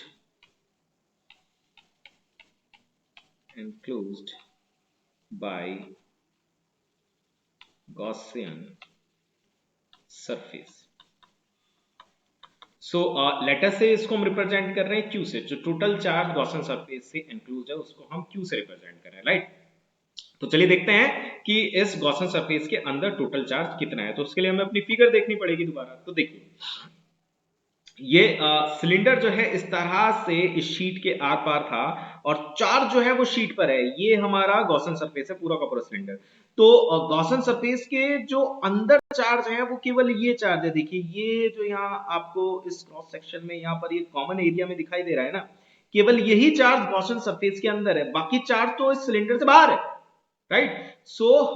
by Gaussian surface. Later से इसको हम रिप्रेजेंट कर रहे हैं Q से, जो टोटल चार्ज गॉसियन सरफेस से एनक्लोज है उसको हम Q से रिप्रेजेंट कर रहे हैं, राइट? तो चलिए देखते हैं कि इस गॉसियन सरफेस के अंदर टोटल चार्ज कितना है। तो उसके लिए हमें अपनी फिगर देखनी पड़ेगी दोबारा। तो देखिए ये सिलेंडर जो है इस तरह से इस शीट के आर पार था, और चार्ज जो है वो शीट पर है। ये हमारा गॉसियन सरफेस है, पूरा का पूरा सिलेंडर। तो गॉसियन सरफेस के जो अंदर चार्ज है वो केवल ये चार्ज है। देखिए ये जो यहाँ आपको इस क्रॉस सेक्शन में यहाँ पर ये कॉमन एरिया में दिखाई दे रहा है ना, केवल यही चार्ज गॉसियन सरफेस के अंदर है, बाकी चार्ज तो इस सिलेंडर से बाहर है, राइट?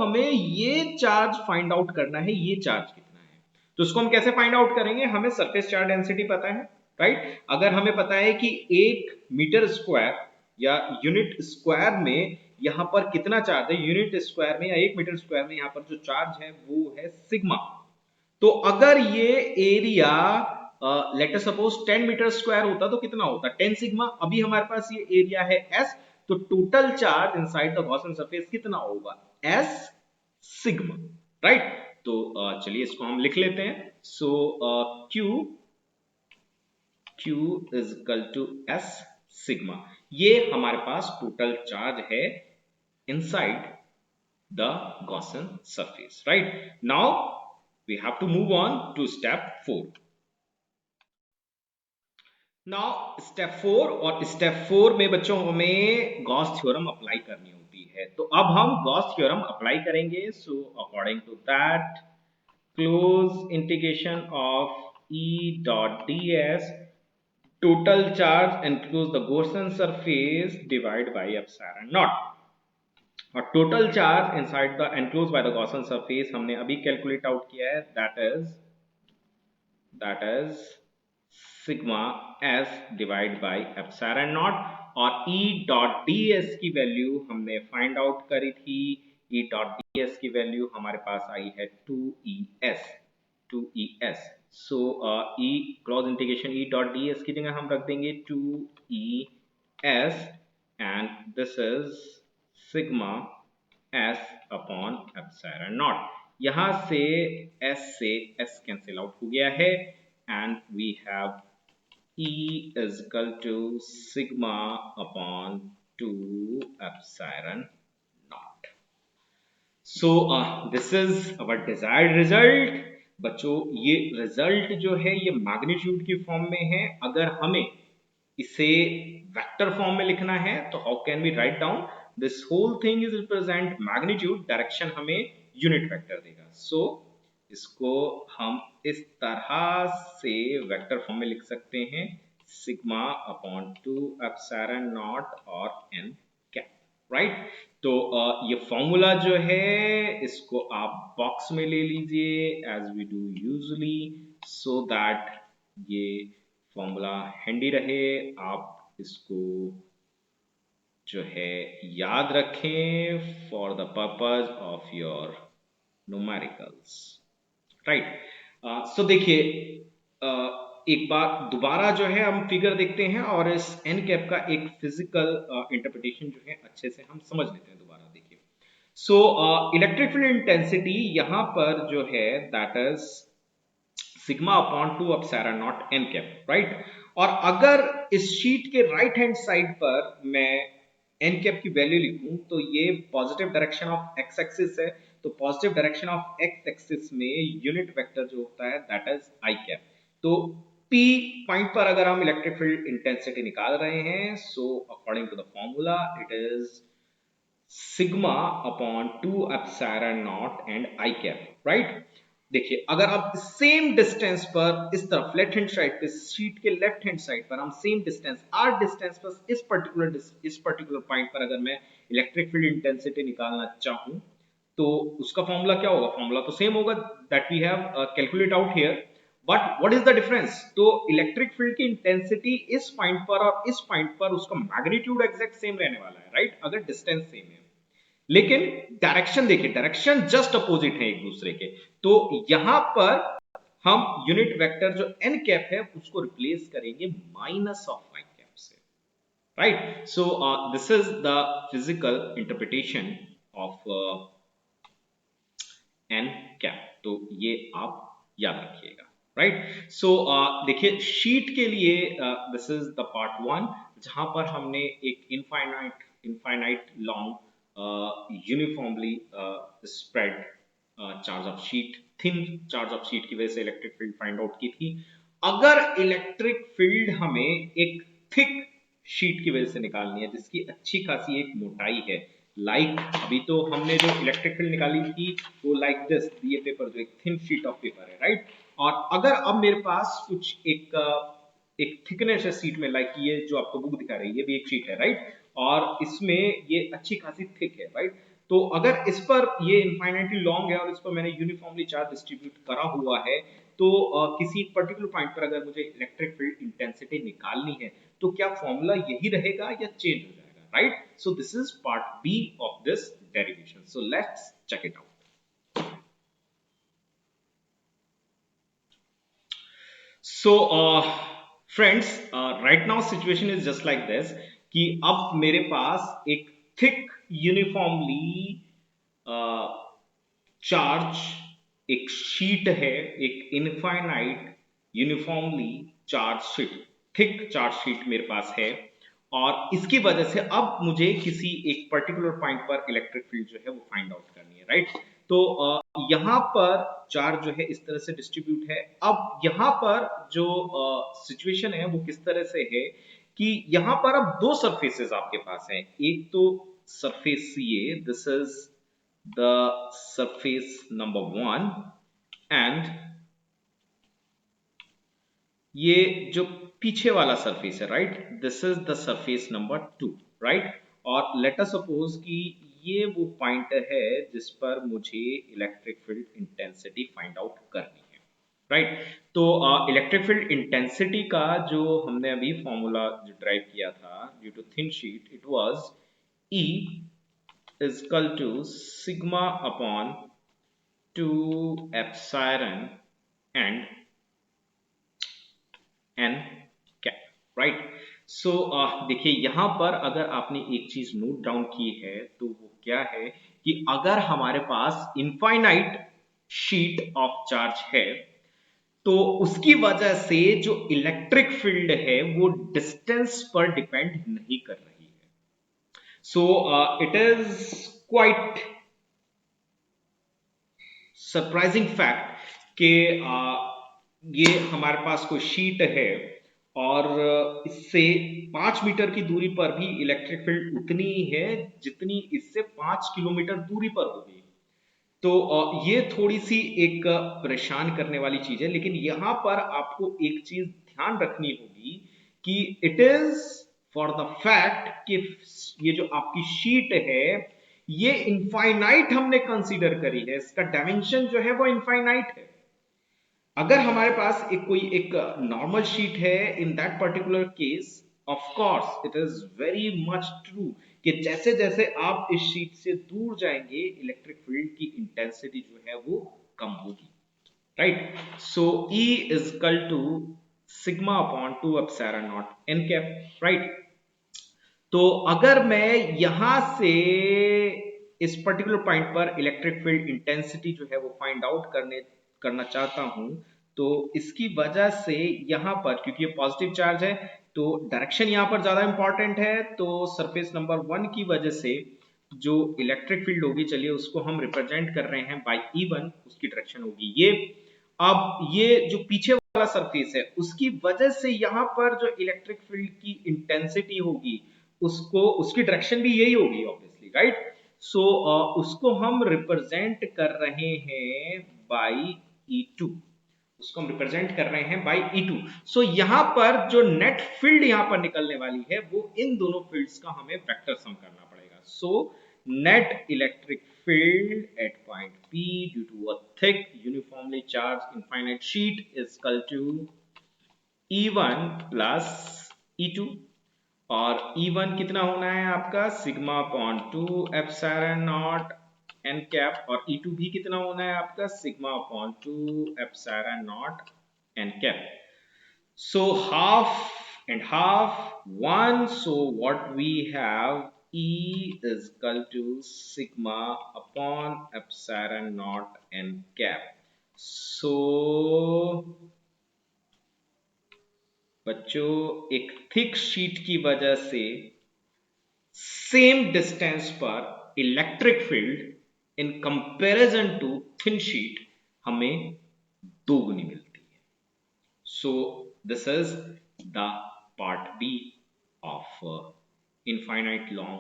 हमें ये चार्ज फाइंड आउट करना है, ये चार्ज कितना है। तो इसको हम कैसे फाइंड आउट करेंगे? हमें सरफेस चार्ज डेंसिटी पता है, राइट? अगर हमें पता है कि 1 मीटर स्क्वायर या यूनिट स्क्वायर में यहां पर कितना चार्ज है, यूनिट स्क्वायर में या 1 मीटर स्क्वायर में यहां पर जो चार्ज है वो है सिग्मा। तो अगर ये area let us suppose 10 metre square होता तो कितना होता? 10 सिग्मा। अभी हमारे पास ये एरिया है S, तो total charge inside the Gaussian surface कितना होगा? S sigma, right? तो चलिए इसको हम लिख लेते हैं। Q is equal to S sigma. ये हमारे पास टोटल चार्ज है inside the Gaussian surface, right? Now we have to move on to step 4. Now step 4, और step 4 में बच्चों हमें गॉस थ्योरम अप्लाई करनी होती है। तो अब हम गॉस थ्योरम अप्लाई करेंगे। So according to that, close integration of E dot ds, total charge enclosed the Gaussian surface divided by epsilon naught। और total charge inside the enclose by the Gaussian surface हमने अभी calculate out किया है, that is sigma s divide by epsilon not. और E dot ds की value हमने find out करी थी। E डॉट ds की वैल्यू हमारे पास आई है 2es। सो E cross integration E dot ds की जगह हम रख देंगे 2es, and this is sigma s upon epsilon not. यहां से s कैंसिल आउट हो गया है, and we have E is equal to sigma upon 2 epsilon naught, so this is our desired result. बच्चों ये रिजल्ट जो है ये मैग्नीट्यूड की फॉर्म में है। अगर हमें इसे वेक्टर फॉर्म में लिखना है तो how can we write down this whole thing is represent magnitude, direction हमें यूनिट वेक्टर देगा। सो इसको हम इस तरह से वेक्टर फॉर्म में लिख सकते हैं, सिग्मा अपॉन 2 एप्सिलॉन नॉट और n कैप, राइट। तो ये फॉर्मूला जो है इसको आप बॉक्स में ले लीजिए as we do usually, so that ये फॉर्मूला हैंडी रहे, आप इसको जो है याद रखें for the purpose of your numericals, right. So देखिए एक बार दोबारा जो है हम फिगर देखते हैं और इस एन कैप का एक फिजिकल इंटरप्रिटेशन जो है अच्छे से हम समझ लेते हैं। दोबारा देखिए, सो इलेक्ट्रिक फील्ड इंटेंसिटी यहां पर जो है that is sigma upon 2 epsilon naught n cap, right. और अगर इस शीट के राइट हैंड साइड पर मैं एन कैप की वैल्यू लिखूं तो ये positive direction of x axis है, तो positive direction of x axis में यूनिट वेक्टर जो होता है दैट इज आई कैप। तो P पॉइंट पर अगर हम इलेक्ट्रिक फील्ड इंटेंसिटी निकाल रहे हैं, so according to the formula it is sigma upon 2 epsilon naught and i cap, right. देखिए अगर आप सेम डिस्टेंस पर इस तरफ लेफ्ट हैंड साइड पे शीट के लेफ्ट हैंड साइड पर हम सेम डिस्टेंस आर डिस्टेंस पर इस पर्टिकुलर पॉइंट पर अगर मैं इलेक्ट्रिक फील्ड इंटेंसिटी निकालना चाहूं तो उसका फॉर्मूला क्या होगा? फॉर्मूला तो सेम होगा that we have calculate out here, but what is the difference? तो इलेक्ट्रिक फील्ड की इंटेंसिटी इस पॉइंट पर और इस पॉइंट पर उसका मैग्नीट्यूड एग्जैक्ट सेम रहने वाला है, राइट, अगर डिस्टेंस सेम है। लेकिन डायरेक्शन देखिए, डायरेक्शन जस्ट अपोजिट है एक दूसरे के। तो यहां पर हम यूनिट वेक्टर जो एन कैप है उसको रिप्लेस करेंगे माइनस ऑफ आई कैप से, right. So this is the physical interpretation of n cap, तो ये आप याद रखिएगा, राइट। सो देखिए शीट के लिए this is the part one जहां पर हमने एक infinite long uniformly spread charge of sheet, thin charge of sheet की वजह से इलेक्ट्रिक फील्ड फाइंड आउट की थी। अगर इलेक्ट्रिक फील्ड हमें एक थिक शीट की वजह से निकालनी है जिसकी अच्छी खासी एक मोटाई है, लाइक अभी तो हमने जो इलेक्ट्रिक फील्ड निकाली थी वो लाइक दिस, ये पेपर जो एक थिन शीट ऑफ पेपर है, राइट। और अगर अब मेरे पास कुछ एक थिकनेस है सीट में, लाइक ये जो आपको बुक दिखा रही है ये भी एक शीट है, राइट, और इसमें ये अच्छी खासी थिक है, राइट। तो अगर इस पर ये इनफाइनाइटली लॉन्ग है और इस पर मैंने यूनिफॉर्मली चार्ज डिस्ट्रीब्यूट करा हुआ है, तो किसी पर्टिकुलर पॉइंट पर अगर मुझे इलेक्ट्रिक फील्ड इंटेंसिटी निकालनी है तो क्या फॉर्मूला यही रहेगा या चेंज हो जाएगा, right. So this is part B of this derivation, so let's check it out. So, friends, right now situation is just like this कि अब मेरे पास एक थिक यूनिफॉर्मली चार्ज एक शीट है, एक infinite uniformly charge sheet, thick charge sheet मेरे पास है, और इसकी वजह से अब मुझे किसी एक पर्टिकुलर पॉइंट पर इलेक्ट्रिक फील्ड जो है वो फाइंड आउट करनी है, राइट। तो यहां पर चार्ज जो है इस तरह से डिस्ट्रीब्यूट है। अब यहां पर जो सिचुएशन है वो किस तरह से है कि यहां पर अब दो सरफेसेस आपके पास हैं। एक तो सरफेस ये, this is the surface number 1 and ये जो पीछे वाला सरफेस है, right, this is the surface number 2, right. और लेट अस सपोज कि ये वो पॉइंट है जिस पर मुझे electric field intensity find out करनी है, राइट। तो इलेक्ट्रिक फील्ड इंटेंसिटी का जो हमने अभी फॉर्मूला जो ड्राइव किया था due to thin sheet, it was E is equal to sigma upon 2 epsilon and n cap, right। सो देखिए यहां पर अगर आपने एक चीज नोट डाउन की है तो वो क्या है कि अगर हमारे पास इनफाइनाइट शीट ऑफ चार्ज है तो उसकी वजह से जो इलेक्ट्रिक फील्ड है वो डिस्टेंस पर डिपेंड नहीं कर रही है। सो it is quite surprising fact कि ये हमारे पास कोई शीट है और इससे 5 मीटर की दूरी पर भी इलेक्ट्रिक फील्ड उतनी ही है जितनी इससे 5 किलोमीटर दूरी पर होगी। तो ये थोड़ी सी एक परेशान करने वाली चीज है, लेकिन यहां पर आपको एक चीज ध्यान रखनी होगी कि it is for the fact कि ये जो आपकी शीट है ये इनफाइनाइट हमने कंसीडर करी है, इसका डायमेंशन जो है वो इनफाइनाइट है। अगर हमारे पास एक नॉर्मल शीट है, इन that particular case of course it is very much true कि जैसे जैसे आप इस शीट से दूर जाएंगे इलेक्ट्रिक फील्ड की इंटेंसिटी जो है वो कम होगी, right. So E is equal to sigma upon 2 epsilon naught n cap, right. तो अगर मैं यहां से इस पर्टिकुलर पॉइंट पर इलेक्ट्रिक फील्ड इंटेंसिटी जो है वो फाइंड आउट करना चाहता हूं, तो इसकी वजह से यहां पर क्योंकि ये पॉजिटिव चार्ज है तो डायरेक्शन यहां पर ज्यादा इंपॉर्टेंट है। तो सरफेस नंबर 1 की वजह से जो इलेक्ट्रिक फील्ड होगी, चलिए उसको हम रिप्रेजेंट कर रहे हैं बाय E1, उसकी डायरेक्शन होगी ये। अब ये जो पीछे वाला सरफेस है उसकी वजह से यहां पर जो इलेक्ट्रिक फील्ड की इंटेंसिटी होगी उसकी डायरेक्शन भी यही होगी ऑब्वियसली, राइट। सो उसको हम रिप्रेजेंट कर रहे हैं बाई E2, उसको हम रिप्रेजेंट कर रहे हैं बाई E2। सो यहां पर जो नेट फील्ड यहां पर निकलने वाली है वो इन दोनों फील्ड्स का हमें वेक्टर सम करना पड़ेगा। So net electric field at point P due to a thick uniformly charged infinite sheet is equal to E1 plus E2। और E1 कितना होना है आपका sigma upon 2 epsilon naught n cap, और E2 भी कितना होना है आपका sigma upon 2 epsilon naught n cap. So half and half 1, so what we have E is equal to sigma upon epsilon naught n cap। So बच्चों एक thick sheet की वजह से सेम डिस्टेंस पर electric field in comparison to thin sheet हमें दो गुनी मिलती है। So this is the part B of infinite long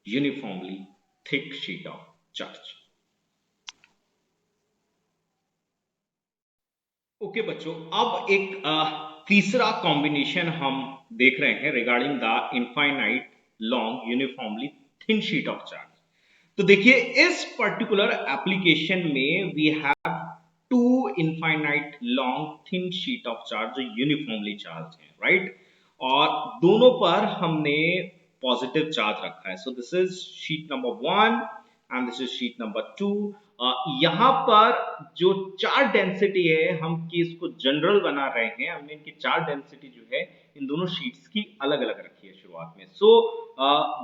uniformly thick sheet of charge। Okay बच्चों, अब एक तीसरा कॉम्बिनेशन हम देख रहे हैं regarding the infinite long uniformly thin sheet of charge. तो देखिए इस पर्टिकुलर एप्लीकेशन में we have two infinite long thin sheet of charge जो यूनिफॉर्मली चार्ज है, राइट। और दोनों पर हमने पॉजिटिव चार्ज रखा है। So this is sheet number 1 and this is sheet number 2। यहां पर जो चार्ज डेंसिटी है हम केस को जनरल बना रहे हैं, हमने इनकी चार्ज डेंसिटी जो है इन दोनों शीट्स की अलग अलग रखी है शुरुआत में। So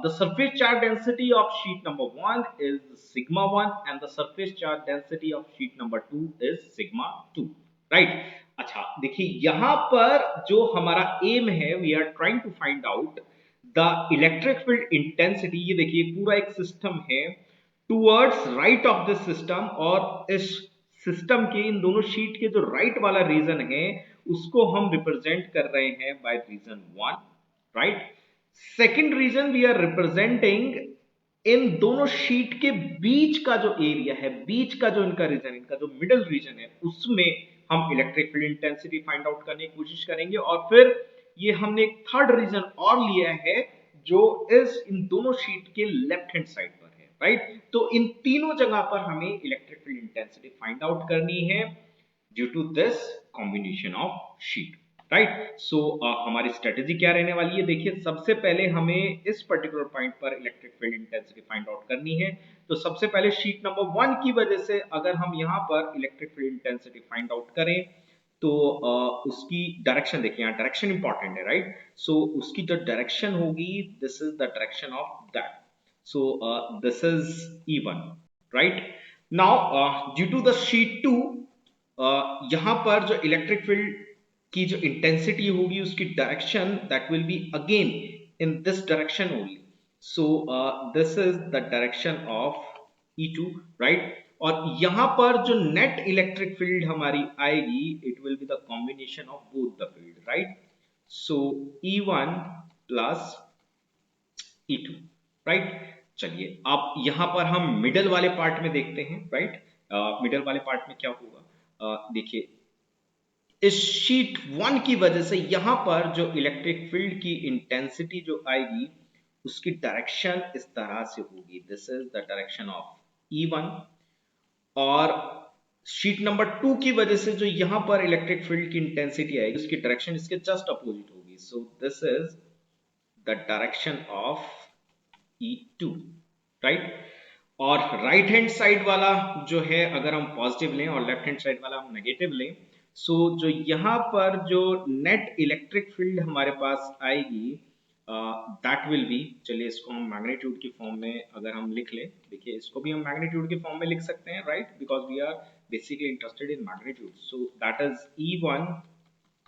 the surface charge density of sheet number 1 is sigma 1 and the surface charge density of sheet number 2 is sigma 2, right. अच्छा देखिए यहां पर जो हमारा एम है, we are trying to find out the electric field intensity. ये देखिए पूरा एक सिस्टम है towards right of this system, और इस सिस्टम के इन दोनों शीट के जो राइट वाला रीजन है उसको हम रिप्रेजेंट कर रहे हैं by region 1, right. Second region we are representing in दोनों शीट के बीच का जो एरिया है, बीच का जो इनका रीजन, इनका जो मिडल रीजन है, उसमें हम electric field intensity find out करने की कोशिश करेंगे। और फिर ये हमने एक थर्ड रीजन और लिया है जो इस इन दोनों शीट के लेफ्ट हैंड साइड पर है, राइट। तो इन तीनों जगह पर हमें electric field intensity find out करनी है due to this combination of sheet, right. So हमारी स्ट्रेटेजी क्या रहने वाली है, देखिए सबसे पहले हमें इस पर्टिकुलर पॉइंट पर electric field intensity find out करनी है। तो सबसे पहले शीट नंबर 1 की वजह से अगर हम यहां पर electric field intensity find out करें तो उसकी डायरेक्शन देखिए, यहाँ डायरेक्शन इंपॉर्टेंट है, राइट। सो उसकी जो डायरेक्शन होगी this is the direction of that. So this is E1, right. Now due to the sheet 2 यहां पर जो इलेक्ट्रिक फील्ड की जो इंटेंसिटी होगी उसकी direction that will be again in this direction only. So this is the direction of E2, right. और यहां पर जो नेट इलेक्ट्रिक फील्ड हमारी आएगी, it will be the combination of both the field, right? So E1 plus E2, right? चलिए अब यहां पर हम मिडल वाले पार्ट में देखते हैं, राइट? मिडल वाले पार्ट में क्या होगा, देखिए इस शीट 1 की वजह से यहां पर जो इलेक्ट्रिक फील्ड की इंटेंसिटी जो आएगी उसकी डायरेक्शन इस तरह से होगी, this is the direction of E1। और शीट नंबर 2 की वजह से जो यहां पर इलेक्ट्रिक फील्ड की इंटेंसिटी आएगी उसकी डायरेक्शन इसके जस्ट अपोजिट होगी, सो this is the direction of E2, right? और राइट हैंड साइड वाला जो है अगर हम पॉजिटिव लें और लेफ्ट हैंड साइड वाला हम नेगेटिव लें, सो जो यहाँ पर जो नेट इलेक्ट्रिक फील्ड हमारे पास आएगी दैट विल बी, चलिए इसको हम मैग्नीट्यूड की फॉर्म में अगर हम लिख लें, देखिए इसको भी हम मैग्नीट्यूड की फॉर्म में लिख सकते हैं, right? Because we are basically interested in magnitude, so that is E1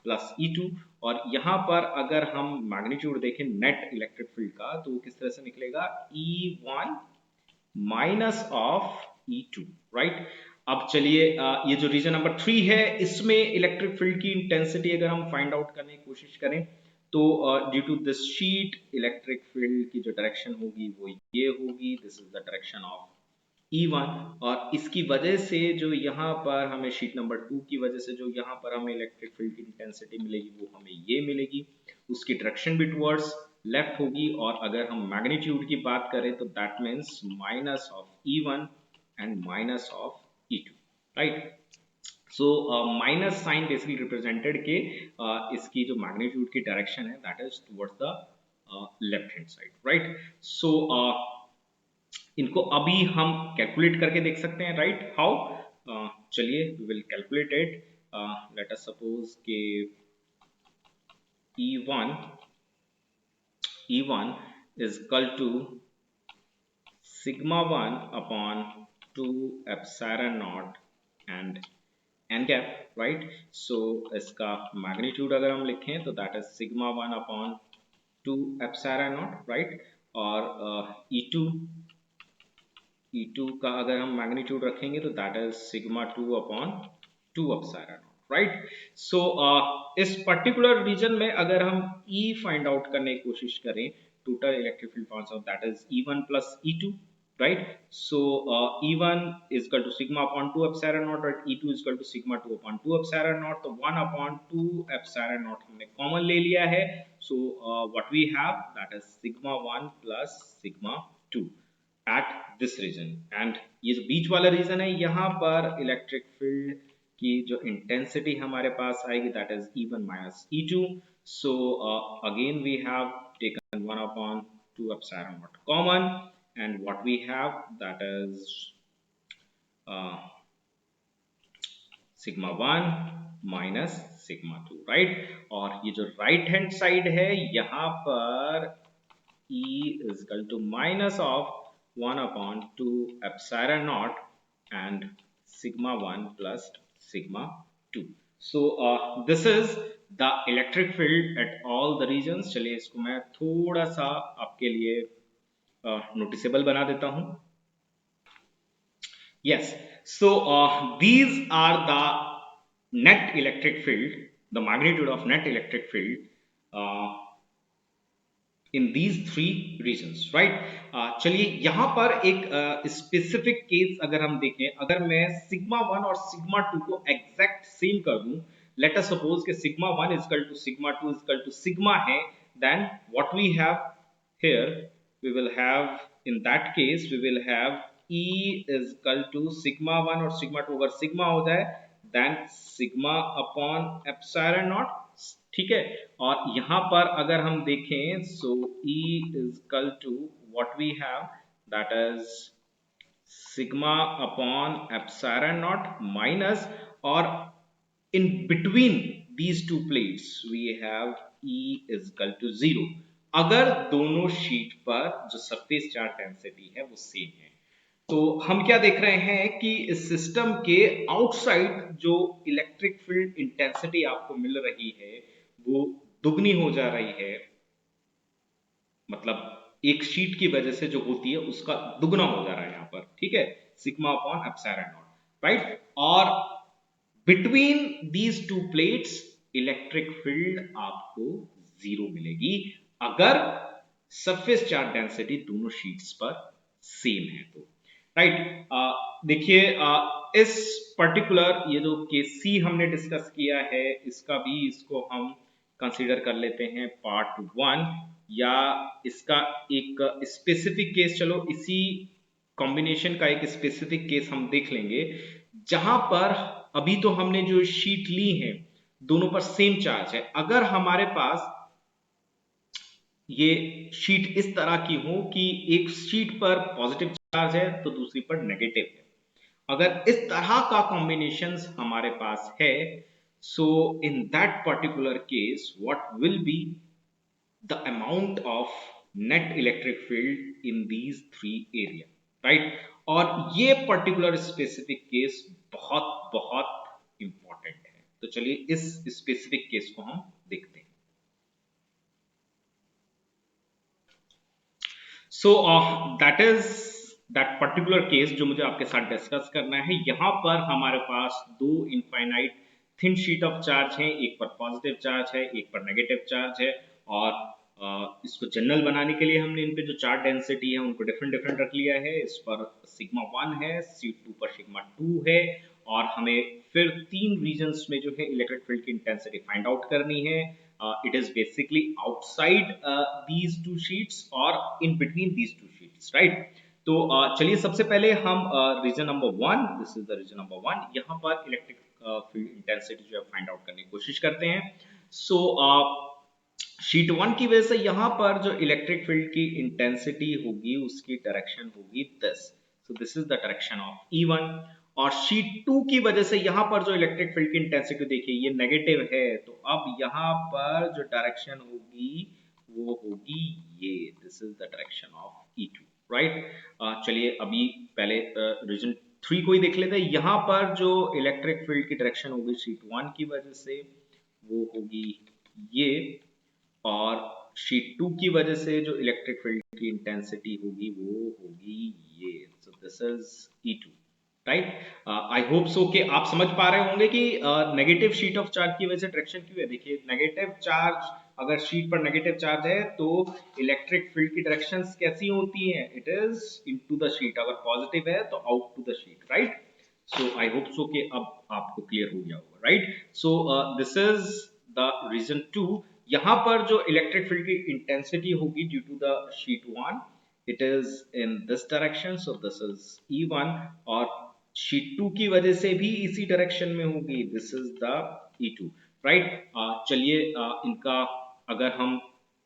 plus E2। और यहाँ पर अगर हम मैग्नीट्यूड देखें नेट इलेक्ट्रिक फील्ड का तो वो किस तरह से निकलेगा, E1 minus of E2, right? अब चलिए ये जो रीजन नंबर 3 है इसमें इलेक्ट्रिक फील्ड की इंटेंसिटी अगर हम फाइंड आउट करने की कोशिश करें तो due to this sheet electric field की जो डायरेक्शन होगी वो ये होगी, this is the direction of E1। और इसकी वजह से जो यहाँ पर हमें शीट नंबर 2 की वजह से जो यहाँ पर हमें इलेक्ट्रिक फील्ड की इंटेंसिटी मिलेगी वो हमें ये मिलेगी, उसकी डायरेक्शन भी टुवर्ड्स लेफ्ट होगी। और अगर हम मैग्नीट्यूड की बात करें तो that means minus of E1 and minus of E2, right? So minus sign basically represented के इसकी जो मैग्नीट्यूड की डायरेक्शन है that is towards the left hand side, right? So इनको अभी हम कैलकुलेट करके देख सकते हैं, राइट? हाउ, चलिए we will calculate it. Let us suppose के E1 is equal to sigma 1 upon 2 epsilon naught and n cap, right? So इसका मैग्नीट्यूड अगर हम लिखें तो that is sigma 1 upon 2 epsilon naught, right? और E2 का अगर हम मैग्नीट्यूड रखेंगे तो that is sigma 2 upon 2 epsilon naught, right? So इस पर्टिकुलर रीजन में अगर हम E फाइंड आउट करने की कोशिश करें, total electric field transfer that is E1 plus E2, right? So E1 is equal to sigma upon 2 epsilon naught और E2 is equal to sigma 2 upon 2 epsilon naught, तो 1 upon 2 epsilon naught हमने common ले लिया है, so what we have that is sigma 1 plus sigma 2 at this region। and ये जो बीच वाला reason है यहाँ पर इलेक्ट्रिक फील्ड की जो इंटेंसिटी हमारे पास आएगी that is E1 minus E2, so again we have taken 1 upon 2 epsilon naught common and what we have that is sigma 1 minus sigma 2, right? और ये जो राइट हैंड साइड है यहाँ पर E is equal to minus of 1 upon 2 epsilon naught and sigma 1 plus sigma 2। So this is the electric field at all the regions। चलिए इसको मैं थोड़ा सा आपके लिए नोटिसेबल बना देता हूं। Yes, so these are the net electric field, the magnitude of net electric field in these three regions, right? चलिए यहाँ पर एक स्पेसिफिक केस अगर हम देखें, अगर मैं सिग्मा 1 और सिग्मा 2 को एग्जैक्ट सेम कर दूं, लेट अस सपोज कि sigma 1 is equal to sigma 2 is equal to sigma है, then what we have here we will have, in that case we will have E is equal to sigma 1 और sigma 2 अगर sigma हो जाए then sigma upon epsilon naught, ठीक है? और यहाँ पर अगर हम देखें so E is equal to what we have that is sigma upon epsilon naught minus, और in between these two plates we have E is equal to 0 अगर दोनों शीट पर जो सरफेस चार्ज डेंसिटी है वो सेम है। तो हम क्या देख रहे हैं कि इस सिस्टम के आउटसाइड जो इलेक्ट्रिक फील्ड इंटेंसिटी आपको मिल रही है वो दुगनी हो जा रही है, मतलब एक शीट की वजह से जो होती है उसका दुगना हो जा रहा है यहाँ पर, ठीक है? Sigma upon epsilon naught, right. और between these two plates electric field आपको जीरो मिलेगी अगर सरफेस चार्ज डेंसिटी दोनों शीट्स पर सेम है तो, राइट। देखिए इस पर्टिकुलर ये जो केस सी हमने डिस्कस किया है इसका भी इसको हम कंसीडर कर लेते हैं पार्ट वन, या इसका एक स्पेसिफिक केस, चलो इसी कॉम्बिनेशन का एक स्पेसिफिक केस हम देख लेंगे जहां पर अभी तो हमने जो शीट ली है दोनों पर सेम चार्ज है। अगर हमारे पास ये शीट इस तरह की हो कि एक शीट पर पॉजिटिव चार्ज है तो दूसरी पर नेगेटिव है, अगर इस तरह का कॉम्बिनेशन हमारे पास है, so in that particular case what will be the amount of net electric field in these three area, right. और ये पर्टिकुलर स्पेसिफिक केस बहुत बहुत इंपॉर्टेंट है, तो चलिए इस स्पेसिफिक केस को हम देखते हैं। सो that is that particular case जो मुझे आपके साथ डिस्कस करना है। यहां पर हमारे पास दो infinite thin sheet of charge है, एक पर पॉजिटिव चार्ज है एक पर नेगेटिव चार्ज है, और इसको जनरल बनाने के लिए हमने इन पे जो चार्ज डेंसिटी है उनको डिफरेंट डिफरेंट रख लिया है। इस पर सिग्मा 1 है, C2 पर सिग्मा 2 है, और हमें फिर तीन रीजन्स में जो है इलेक्ट्रिक फील्ड की इंटेंसिटी फाइंड आउट करनी है। It is basically outside these two sheets or in between these two sheets, right? तो चलिए सबसे पहले हम region number one, this is the region number one, यहाँ पर इलेक्ट्रिक फील्ड इंटेंसिटी जो है फाइंड आउट करने की कोशिश करते हैं। सो शीट वन की वजह से यहाँ पर जो इलेक्ट्रिक फील्ड की इंटेंसिटी होगी उसकी डायरेक्शन होगी this, so this is the direction of E1। और शीट टू की वजह से यहाँ पर जो इलेक्ट्रिक फील्ड की इंटेंसिटी देखिए ये नेगेटिव है, तो अब यहाँ पर जो डायरेक्शन होगी वो होगी ये, this is the direction of E2, right. चलिए अभी पहले रीजन थ्री को ही देख लेते हैं। यहाँ पर जो इलेक्ट्रिक फील्ड की डायरेक्शन होगी शीट वन की वजह से वो होगी ये, और शीट टू की वजह से जो इलेक्ट्रिक फील्ड की इंटेंसिटी होगी वो होगी ये, सो this is E2, right. I hope so कि आप समझ पा रहे होंगे कि नेगेटिव शीट ऑफ चार्ज की वजह से डायरेक्शन क्यों है। देखिए नेगेटिव चार्ज, अगर शीट पर नेगेटिव चार्ज है तो इलेक्ट्रिक फील्ड की डायरेक्शंस कैसी होती हैं, it is into the sheet, अगर पॉजिटिव है तो out to the sheet, right. So I hope so कि अब आपको क्लियर हो गया होगा, राइट। So this is the region two. यहां पर जो इलेक्ट्रिक फील्ड की इंटेंसिटी होगी due to the sheet one, it is in this direction, so this is E1, और शीट 2 की वजह से भी इसी डायरेक्शन में होगी, this is the E2, right. चलिए इनका अगर हम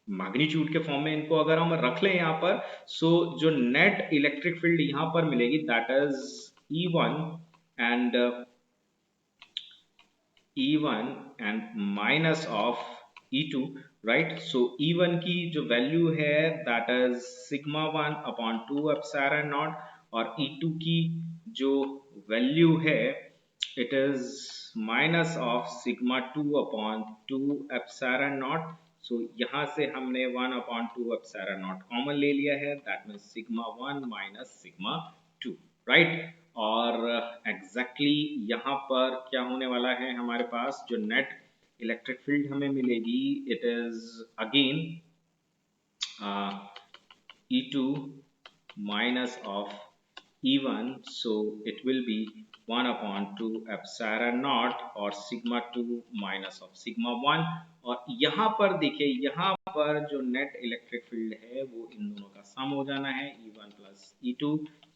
मैग्नीट्यूड के फॉर्म में इनको अगर हम रख लें यहाँ पर, सो जो नेट इलेक्ट्रिक फील्ड यहाँ पर मिलेगी that is E1 and E1 and minus of E2, right? So E1 की जो वैल्यू है that is sigma 1 upon 2 epsilon naught, और E2 की जो वैल्यू है it is minus of sigma 2 upon 2 epsilon naught। so यहाँ से हमने 1 upon 2 epsilon naught कॉमन ले लिया है, that means sigma 1 minus sigma 2, right. और एग्जैक्टली यहाँ पर क्या होने वाला है, हमारे पास जो नेट इलेक्ट्रिक फील्ड हमें मिलेगी it is again E2 minus of E1, so it will be 1 upon 2 epsilon naught और sigma 2 minus of sigma 1। और यहाँ पर देखिए यहाँ पर जो नेट इलेक्ट्रिक फील्ड है वो इन दोनों का सम हो जाना है, E1 plus E2,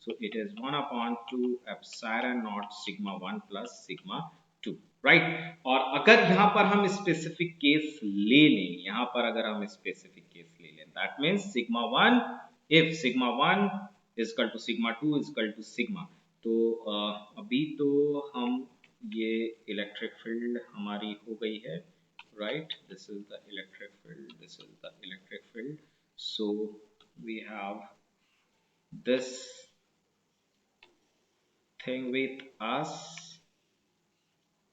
so it is 1 upon 2 epsilon naught sigma 1 plus sigma 2, right. और अगर यहाँ पर हम स्पेसिफिक केस ले लें, यहाँ पर अगर हम स्पेसिफिक केस ले लें that means sigma 1, if sigma 1 is equal to sigma 2 is equal to sigma, तो अभी तो हम ये इलेक्ट्रिक फील्ड हमारी हो गई है, right, this is the electric field, this is the electric field, so we have this thing with us,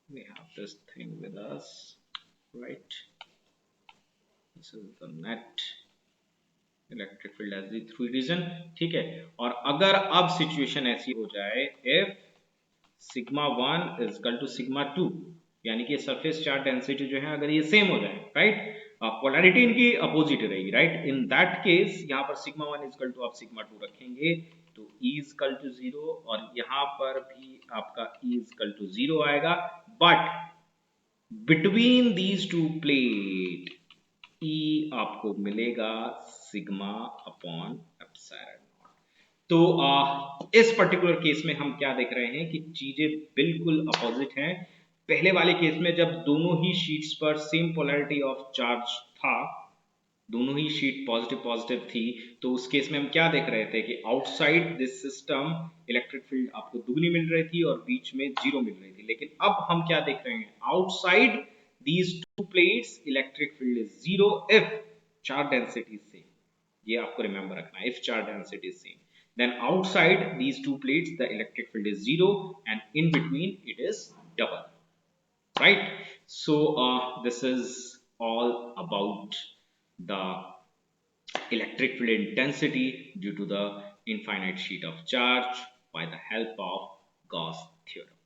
we have this thing with us, right, this is the net electric field as the through region, ठीक है। और अगर अब situation ऐसी हो जाए if sigma 1 is equal to sigma 2, यानी कि सरफेस चार्ज डेंसिटी जो है अगर ये सेम हो जाए, राइट, पोलैरिटी इनकी अपोजिट रहेगी, राइट, इन दैट केस यहाँ पर सिग्मा 1 इज इक्वल टू आप सिग्मा 2 रखेंगे तो E इज इक्वल टू 0, और यहाँ पर भी आपका E इज इक्वल टू 0 आएगा, but between these to plate E आपको मिलेगा सिग्मा अपॉन एप्सिलॉन। तो इस पर्टिकुलर केस में हम क्या देख रहे हैं कि चीजें बिल्कुल अपोजिट हैं। पहले वाले केस में जब दोनों ही शीट्स पर सेम पोलैरिटी ऑफ चार्ज था, दोनों ही शीट पॉजिटिव पॉजिटिव थी, तो उस केस में हम क्या देख रहे थे कि outside this system electric field आपको दुगनी मिल रही थी और बीच में जीरो मिल रही थी। लेकिन अब हम क्या देख रहे हैं, outside these two plates electric field is zero if charge density same. ये आपको रिमेंबर रखना है, if charge density is same, then outside these two plates the electric field is zero and in between it is double, right? So this is all about the electric field intensity due to the infinite sheet of charge by the help of Gauss theorem.